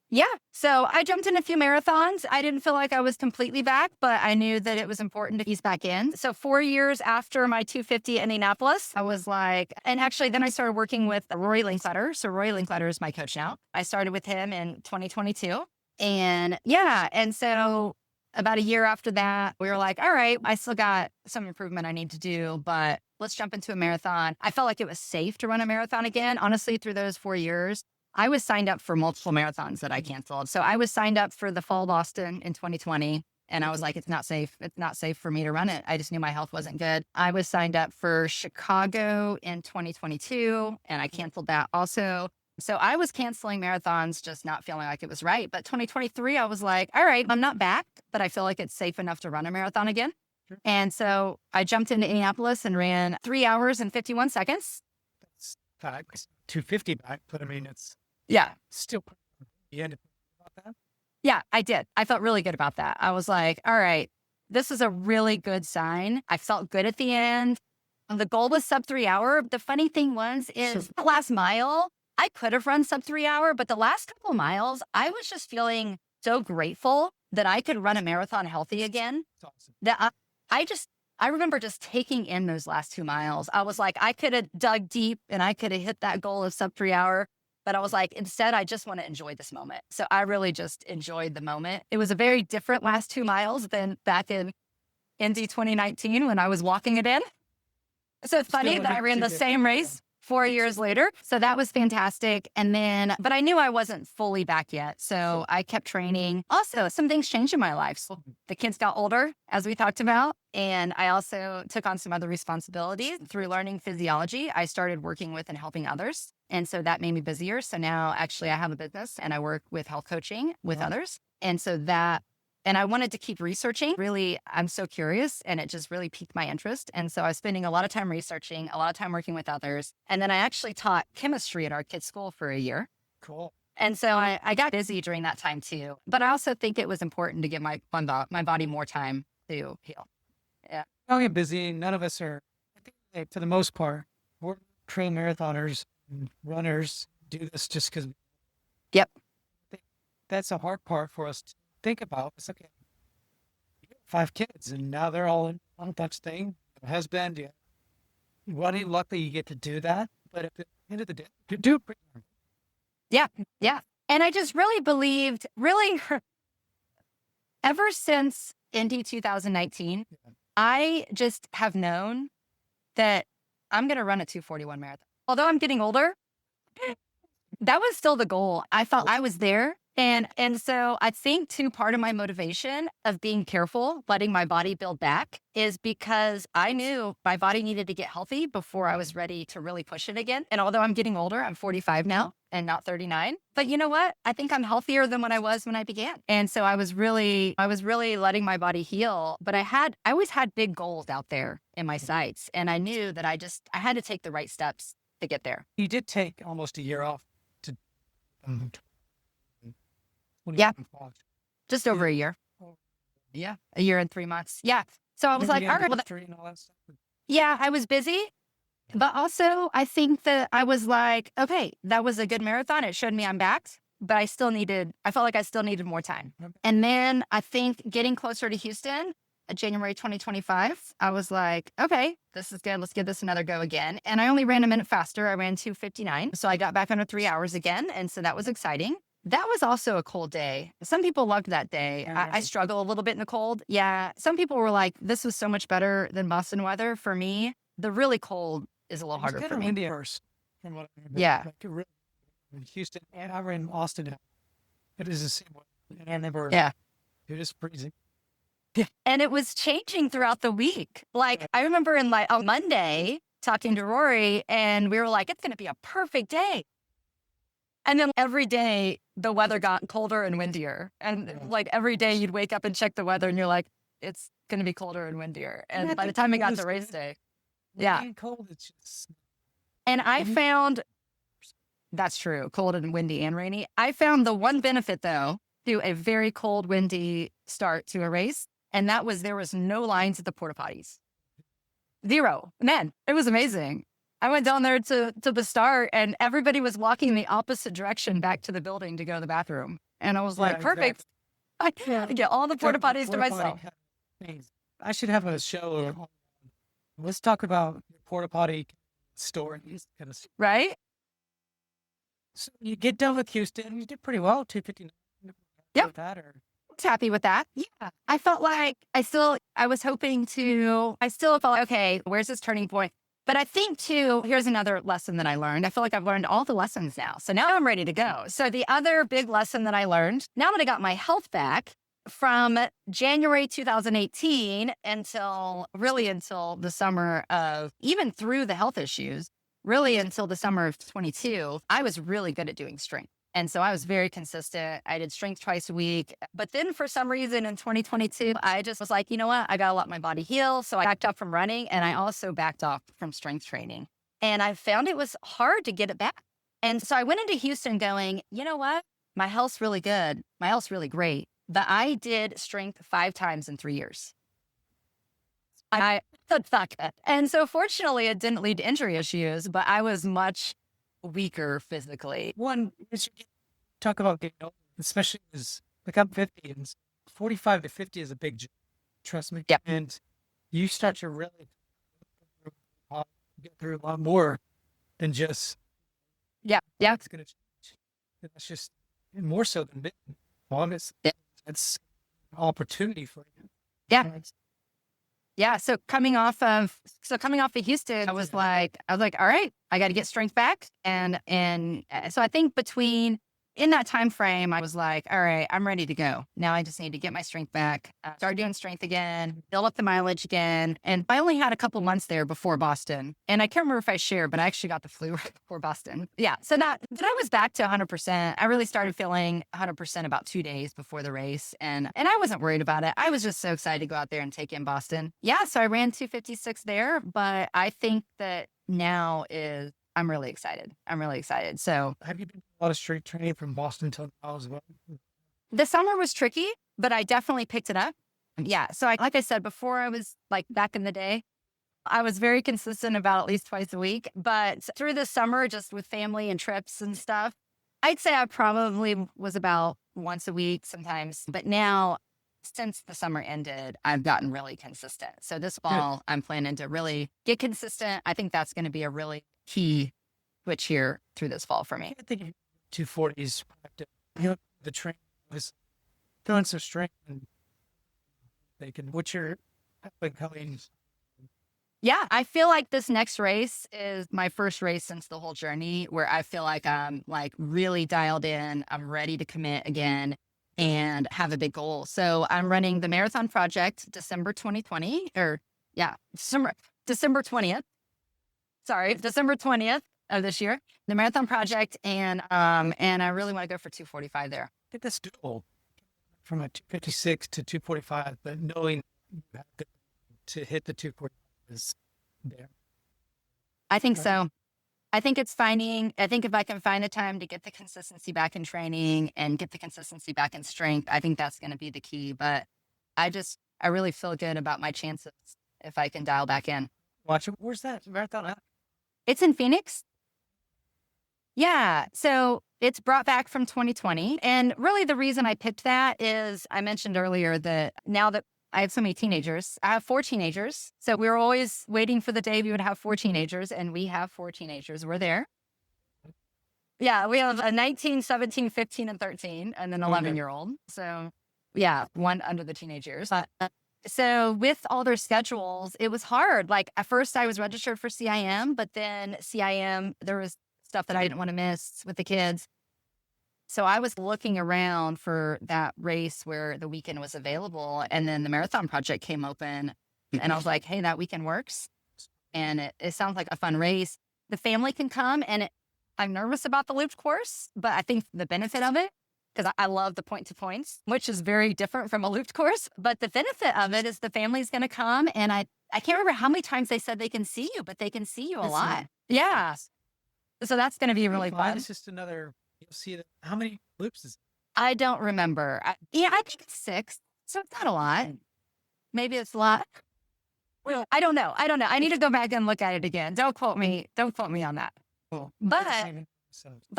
Yeah. So I jumped in a few marathons. I didn't feel like I was completely back, but I knew that it was important to ease back in. So 4 years after my 250 in Indianapolis, I was like, and actually then I started working with Rory Linkletter. So Rory Linkletter is my coach now. I started with him in 2022. And yeah. And so about a year after that, we were like, all right, I still got some improvement I need to do, but let's jump into a marathon. I felt like it was safe to run a marathon again. Honestly, through those 4 years, I was signed up for multiple marathons that I canceled. So I was signed up for the Fall Boston in 2020. And I was like, it's not safe. It's not safe for me to run it. I just knew my health wasn't good. I was signed up for Chicago in 2022 and I canceled that also. So I was canceling marathons, just not feeling like it was right. But 2023, I was like, all right, I'm not back, but I feel like it's safe enough to run a marathon again. Sure. And so I jumped into Indianapolis and ran 3 hours and 51 seconds. That's back, 250 back, but I mean, it's still the end about that. Yeah, I did. I felt really good about that. I was like, all right, this is a really good sign. I felt good at the end. The goal was sub 3 hour. The funny thing is the last mile, I could have run sub 3 hour, but the last couple miles, I was just feeling so grateful that I could run a marathon healthy again. That's awesome. That I remember just taking in those last 2 miles. I was like, I could have dug deep and I could have hit that goal of sub 3 hour. But I was like, instead, I just want to enjoy this moment. So I really just enjoyed the moment. It was a very different last 2 miles than back in Indy 2019 when I was walking it in. So it's funny that I ran the same race 4 years later. So that was fantastic. And then, but I knew I wasn't fully back yet. So I kept training. Also, some things changed in my life. So the kids got older, as we talked about. And I also took on some other responsibilities through learning physiology. I started working with and helping others. And so that made me busier. So now actually I have a business and I work with health coaching with others. And so and I wanted to keep researching. Really, I'm so curious and it just really piqued my interest. And so I was spending a lot of time researching, a lot of time working with others. And then I actually taught chemistry at our kids' school for a year. Cool. And so I got busy during that time too. But I also think it was important to give my body more time to heal. Yeah. I'll get busy. None of us are, I think, for the most part, we're trail marathoners and runners do this just because. Yep. That's a hard part for us to think about. It's okay. You got 5 kids and now they're all in on that thing. Husband, running, luckily you get to do that. But at the end of the day, you do it pretty hard. Yeah. Yeah. And I just really believed, ever since Indy 2019, I just have known that I'm going to run a 241 marathon. Although I'm getting older, that was still the goal. I felt I was there. And so I think too, part of my motivation of being careful, letting my body build back is because I knew my body needed to get healthy before I was ready to really push it again. And although I'm getting older, I'm 45 now and not 39. But you know what? I think I'm healthier than when I was when I began. And so I was really letting my body heal. But I always had big goals out there in my sights. And I knew that I had to take the right steps to get there. You did take almost a year off Yeah. Just over a year. Yeah. A year and 3 months. Yeah. So I was like, all right, well, yeah, I was busy. But also, I think that I was like, okay, that was a good marathon. It showed me I'm back, but I felt like I still needed more time. And then I think getting closer to Houston, January 2025, I was like, okay, this is good. Let's give this another go again. And I only ran a minute faster. I ran 2:59. So I got back under 3 hours again. And so that was exciting. That was also a cold day. Some people loved that day. I struggle a little bit in the cold. Yeah. Some people were like, this was so much better than Boston weather. For me, the really cold is a little harder for me. Windy at first, from what I remember. Yeah. Like in Houston, and I ran in Austin. It is the same way. And they were, Yeah. it was freezing. And it was changing throughout the week. Like I remember on Monday talking to Rory and we were like, it's going to be a perfect day. And then every day the weather got colder and windier. And like every day you'd wake up and check the weather and you're like, it's going to be colder and windier. And by the time it got to race day, yeah. Cold, it's just... And I found, that's true, cold and windy and rainy. I found the one benefit though, to a very cold, windy start to a race. And that was, there was no lines at the porta potties. Zero. Man, it was amazing. I went down there to the start and everybody was walking the opposite direction back to the building to go to the bathroom. And I was like, perfect. Exactly. I get all the porta potties to myself. I should have a show. Let's talk about your porta potty stories. Right? So you get done with Houston. You did pretty well, 2:59. Yep. That or... I was happy with that. Yeah. I felt like I still felt like, okay, where's this turning point? But I think too, here's another lesson that I learned. I feel like I've learned all the lessons now. So now I'm ready to go. So the other big lesson that I learned, now that I got my health back from January 2018 until the summer of, even through the health issues, really until the summer of 22, I was really good at doing strength. And so I was very consistent. I did strength twice a week. But then for some reason in 2022, I just was like, you know what? I got to let my body heal. So I backed up from running and I also backed off from strength training. And I found it was hard to get it back. And so I went into Houston going, you know what? My health's really good. My health's really great. But I did strength 5 times in 3 years. I thought, fuck it. And so fortunately, it didn't lead to injury issues, but I was much weaker physically. One, talk about getting older, especially as like I'm 50 and 45 to 50 is a big jump. Trust me. Yeah. And you start to really get through a lot more than just, yeah. It's going to change. That's just more so than big. It's an opportunity for you. Yeah. Yeah. So coming off of Houston, I was like, all right, I got to get strength back. And so I think in that time frame, I was like, all right, I'm ready to go. Now I just need to get my strength back, start doing strength again, build up the mileage again. And I only had a couple months there before Boston. And I can't remember if I shared, but I actually got the flu right before Boston. Yeah. So then I was back to 100%. I really started feeling 100% about 2 days before the race. And I wasn't worried about it. I was just so excited to go out there and take in Boston. Yeah. So I ran 2:56 there, but I think that now I'm really excited. So have you been a lot of strength training from Boston till now as well? The summer was tricky, but I definitely picked it up. Yeah. So like I said, before I was like back in the day, I was very consistent about at least twice a week. But through the summer, just with family and trips and stuff, I'd say I probably was about once a week sometimes. But now, since the summer ended, I've gotten really consistent. So this fall, I'm planning to really get consistent. I think that's going to be a really key switch here through this fall for me. I think 240s practice. The train was feeling so strength and what's your coming? Yeah, I feel like this next race is my first race since the whole journey where I feel like I'm like really dialed in. I'm ready to commit again and have a big goal. So I'm running the Marathon Project December 2020 December 20th. Sorry, December 20th of this year, the Marathon Project. And I really want to go for 2:45 there. I think that's doable from a 2:56 to 2:45, but knowing you have to hit the 2:45 is there. I think so. I think if I can find the time to get the consistency back in training and get the consistency back in strength, I think that's going to be the key. But I really feel good about my chances if I can dial back in. Watch it. Where's that marathon at? It's in Phoenix. Yeah. So it's brought back from 2020. And really the reason I picked that is I mentioned earlier that now that I have so many teenagers, I have 4 teenagers. So we were always waiting for the day we would have 4 teenagers, and we have 4 teenagers. We're there. Yeah. We have a 19, 17, 15, and 13, and an 11-year-old. So yeah, one under the teenage years. So with all their schedules, it was hard. Like at first I was registered for CIM, but then CIM, there was stuff that I didn't want to miss with the kids. So I was looking around for that race where the weekend was available. And then the Marathon Project came open and I was like, hey, that weekend works. And it sounds like a fun race. The family can come, and I'm nervous about the looped course, but I think the benefit of it, because I love the point to points, which is very different from a looped course. But the benefit of it is the family's going to come. And I can't remember how many times they said they can see you, but they can see you a lot. Yeah. So that's going to be really fun. It's just another, you'll see that. How many loops is it? I don't remember. I think it's 6. So it's not a lot. Maybe it's a lot. Well, I don't know. I need to go back and look at it again. Don't quote me on that. Cool. But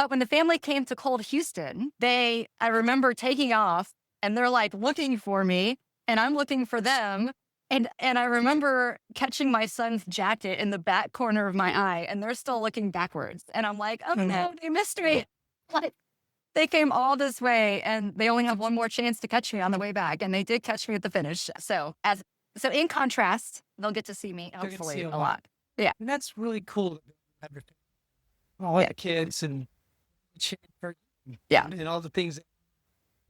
when the family came to Cold Houston, I remember taking off and they're like looking for me and I'm looking for them. And I remember catching my son's jacket in the back corner of my eye, and they're still looking backwards. And I'm like, oh no, they missed me. Like, they came all this way and they only have one more chance to catch me on the way back. And they did catch me at the finish. So in contrast, they'll get to see me hopefully a lot. Yeah. And that's really cool. All the kids and and all the things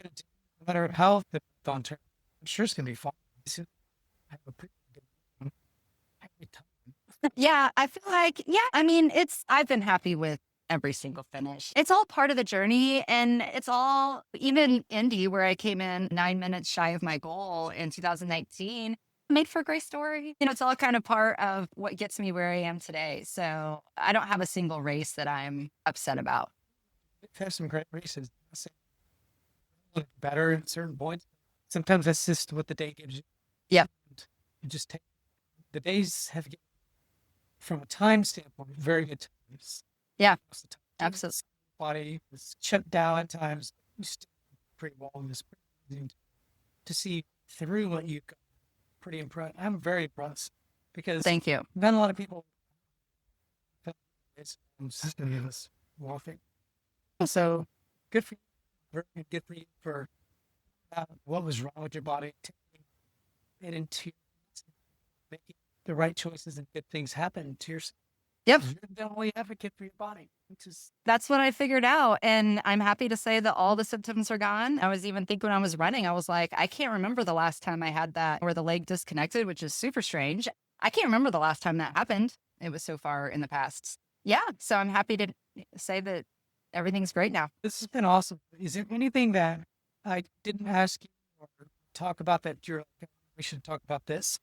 that no matter how the on turn, I'm sure it's gonna be fun. I have a pretty good time. Yeah, I feel like, I mean, I've been happy with every single finish. It's all part of the journey, and it's all, even Indy, where I came in 9 minutes shy of my goal in 2019, made for a great story. It's all kind of part of what gets me where I am today. So I don't have a single race that I'm upset about. We've had some great races. Look better at certain points. Sometimes that's just what the day gives you. Yeah. You just take the days have from a time standpoint, very good times. Yeah, absolutely. Body is shut down at times. You still pretty well in this to see through what you've got. Pretty impressed. I'm very impressed because thank you. Not a lot of people. It's walking. So good for you. Very good for you for what was wrong with your body. Taking it into making the right choices and good things happen to yourself. Yep. You're the only advocate for your body. That's what I figured out. And I'm happy to say that all the symptoms are gone. I was even thinking when I was running, I was like, I can't remember the last time I had that where the leg disconnected, which is super strange. I can't remember the last time that happened. It was so far in the past. Yeah. So I'm happy to say that everything's great now. This has been awesome. Is there anything that I didn't ask you or talk about that you're like, we should talk about this?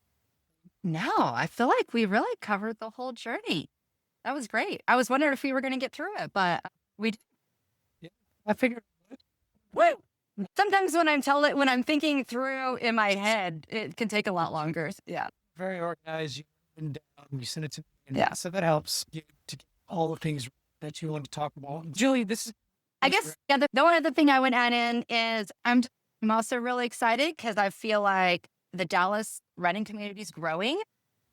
No, I feel like we really covered the whole journey. That was great. I was wondering if we were going to get through it, but we did. Yeah, I figured. Woo! Sometimes when I'm thinking through in my head, it can take a lot longer. Yeah. Very organized. You send it to me. Yeah. So that helps you to get all the things that you want to talk about. Julie, this is. I guess the one other thing I would add in is I'm also really excited because I feel like the Dallas running community is growing.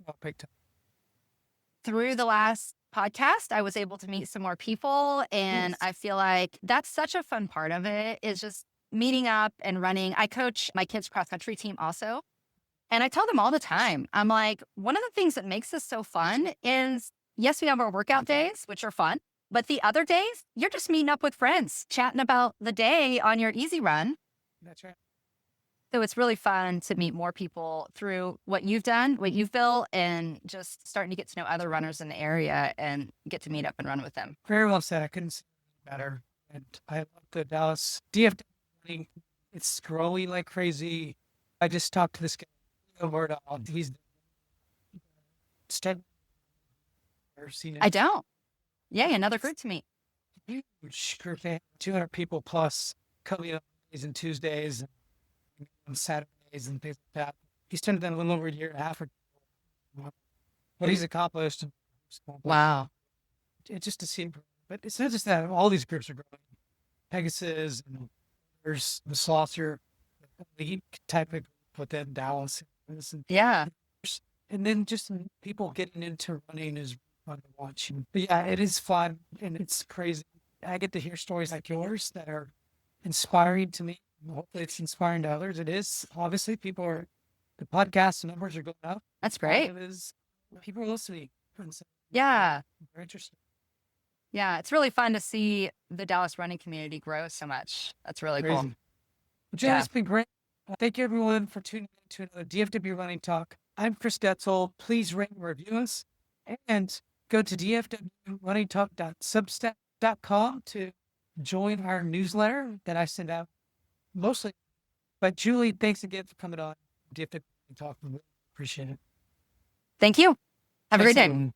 Oh, big time. Through the last podcast, I was able to meet some more people, and I feel like that's such a fun part of it is just meeting up and running. I coach my kids' cross country team also, and I tell them all the time, I'm like, one of the things that makes this so fun is, yes, we have our workout days, which are fun, but the other days, you're just meeting up with friends, chatting about the day on your easy run. That's right. So it's really fun to meet more people through what you've done, what you've built, and just starting to get to know other runners in the area and get to meet up and run with them. Very well said. I couldn't say it better. And I love the Dallas DFW running. It's growing like crazy. I just talked to this guy. He's I don't. Yay, another group to meet. Huge group, 200 people plus coming up Mondays and Tuesdays and Saturdays and things like that. He's turned in a little over a year and a half or what he's accomplished. Wow. It's just to see him. But it's not just that. All these groups are growing. Pegasus and there's the Saucer, the type of put that Dallas. Yeah. And then just people getting into running is fun to watch. But yeah, it is fun and it's crazy. I get to hear stories like yours that are inspiring to me. Hopefully it's inspiring to others. It is. Obviously, the podcast numbers are going up. That's great. It is. People are listening. So, yeah. Very interesting. Yeah. It's really fun to see the Dallas running community grow so much. That's really crazy. Cool. Julie, it's been great. Thank you everyone for tuning in to another DFW Running Talk. I'm Chris Detzel. Please rate and review us and go to dfwrunningtalk.substack.com to join our newsletter that I send out mostly. But Julie, thanks again for coming on DFW Running Talk. We really appreciate it. Thank you. Have a great day.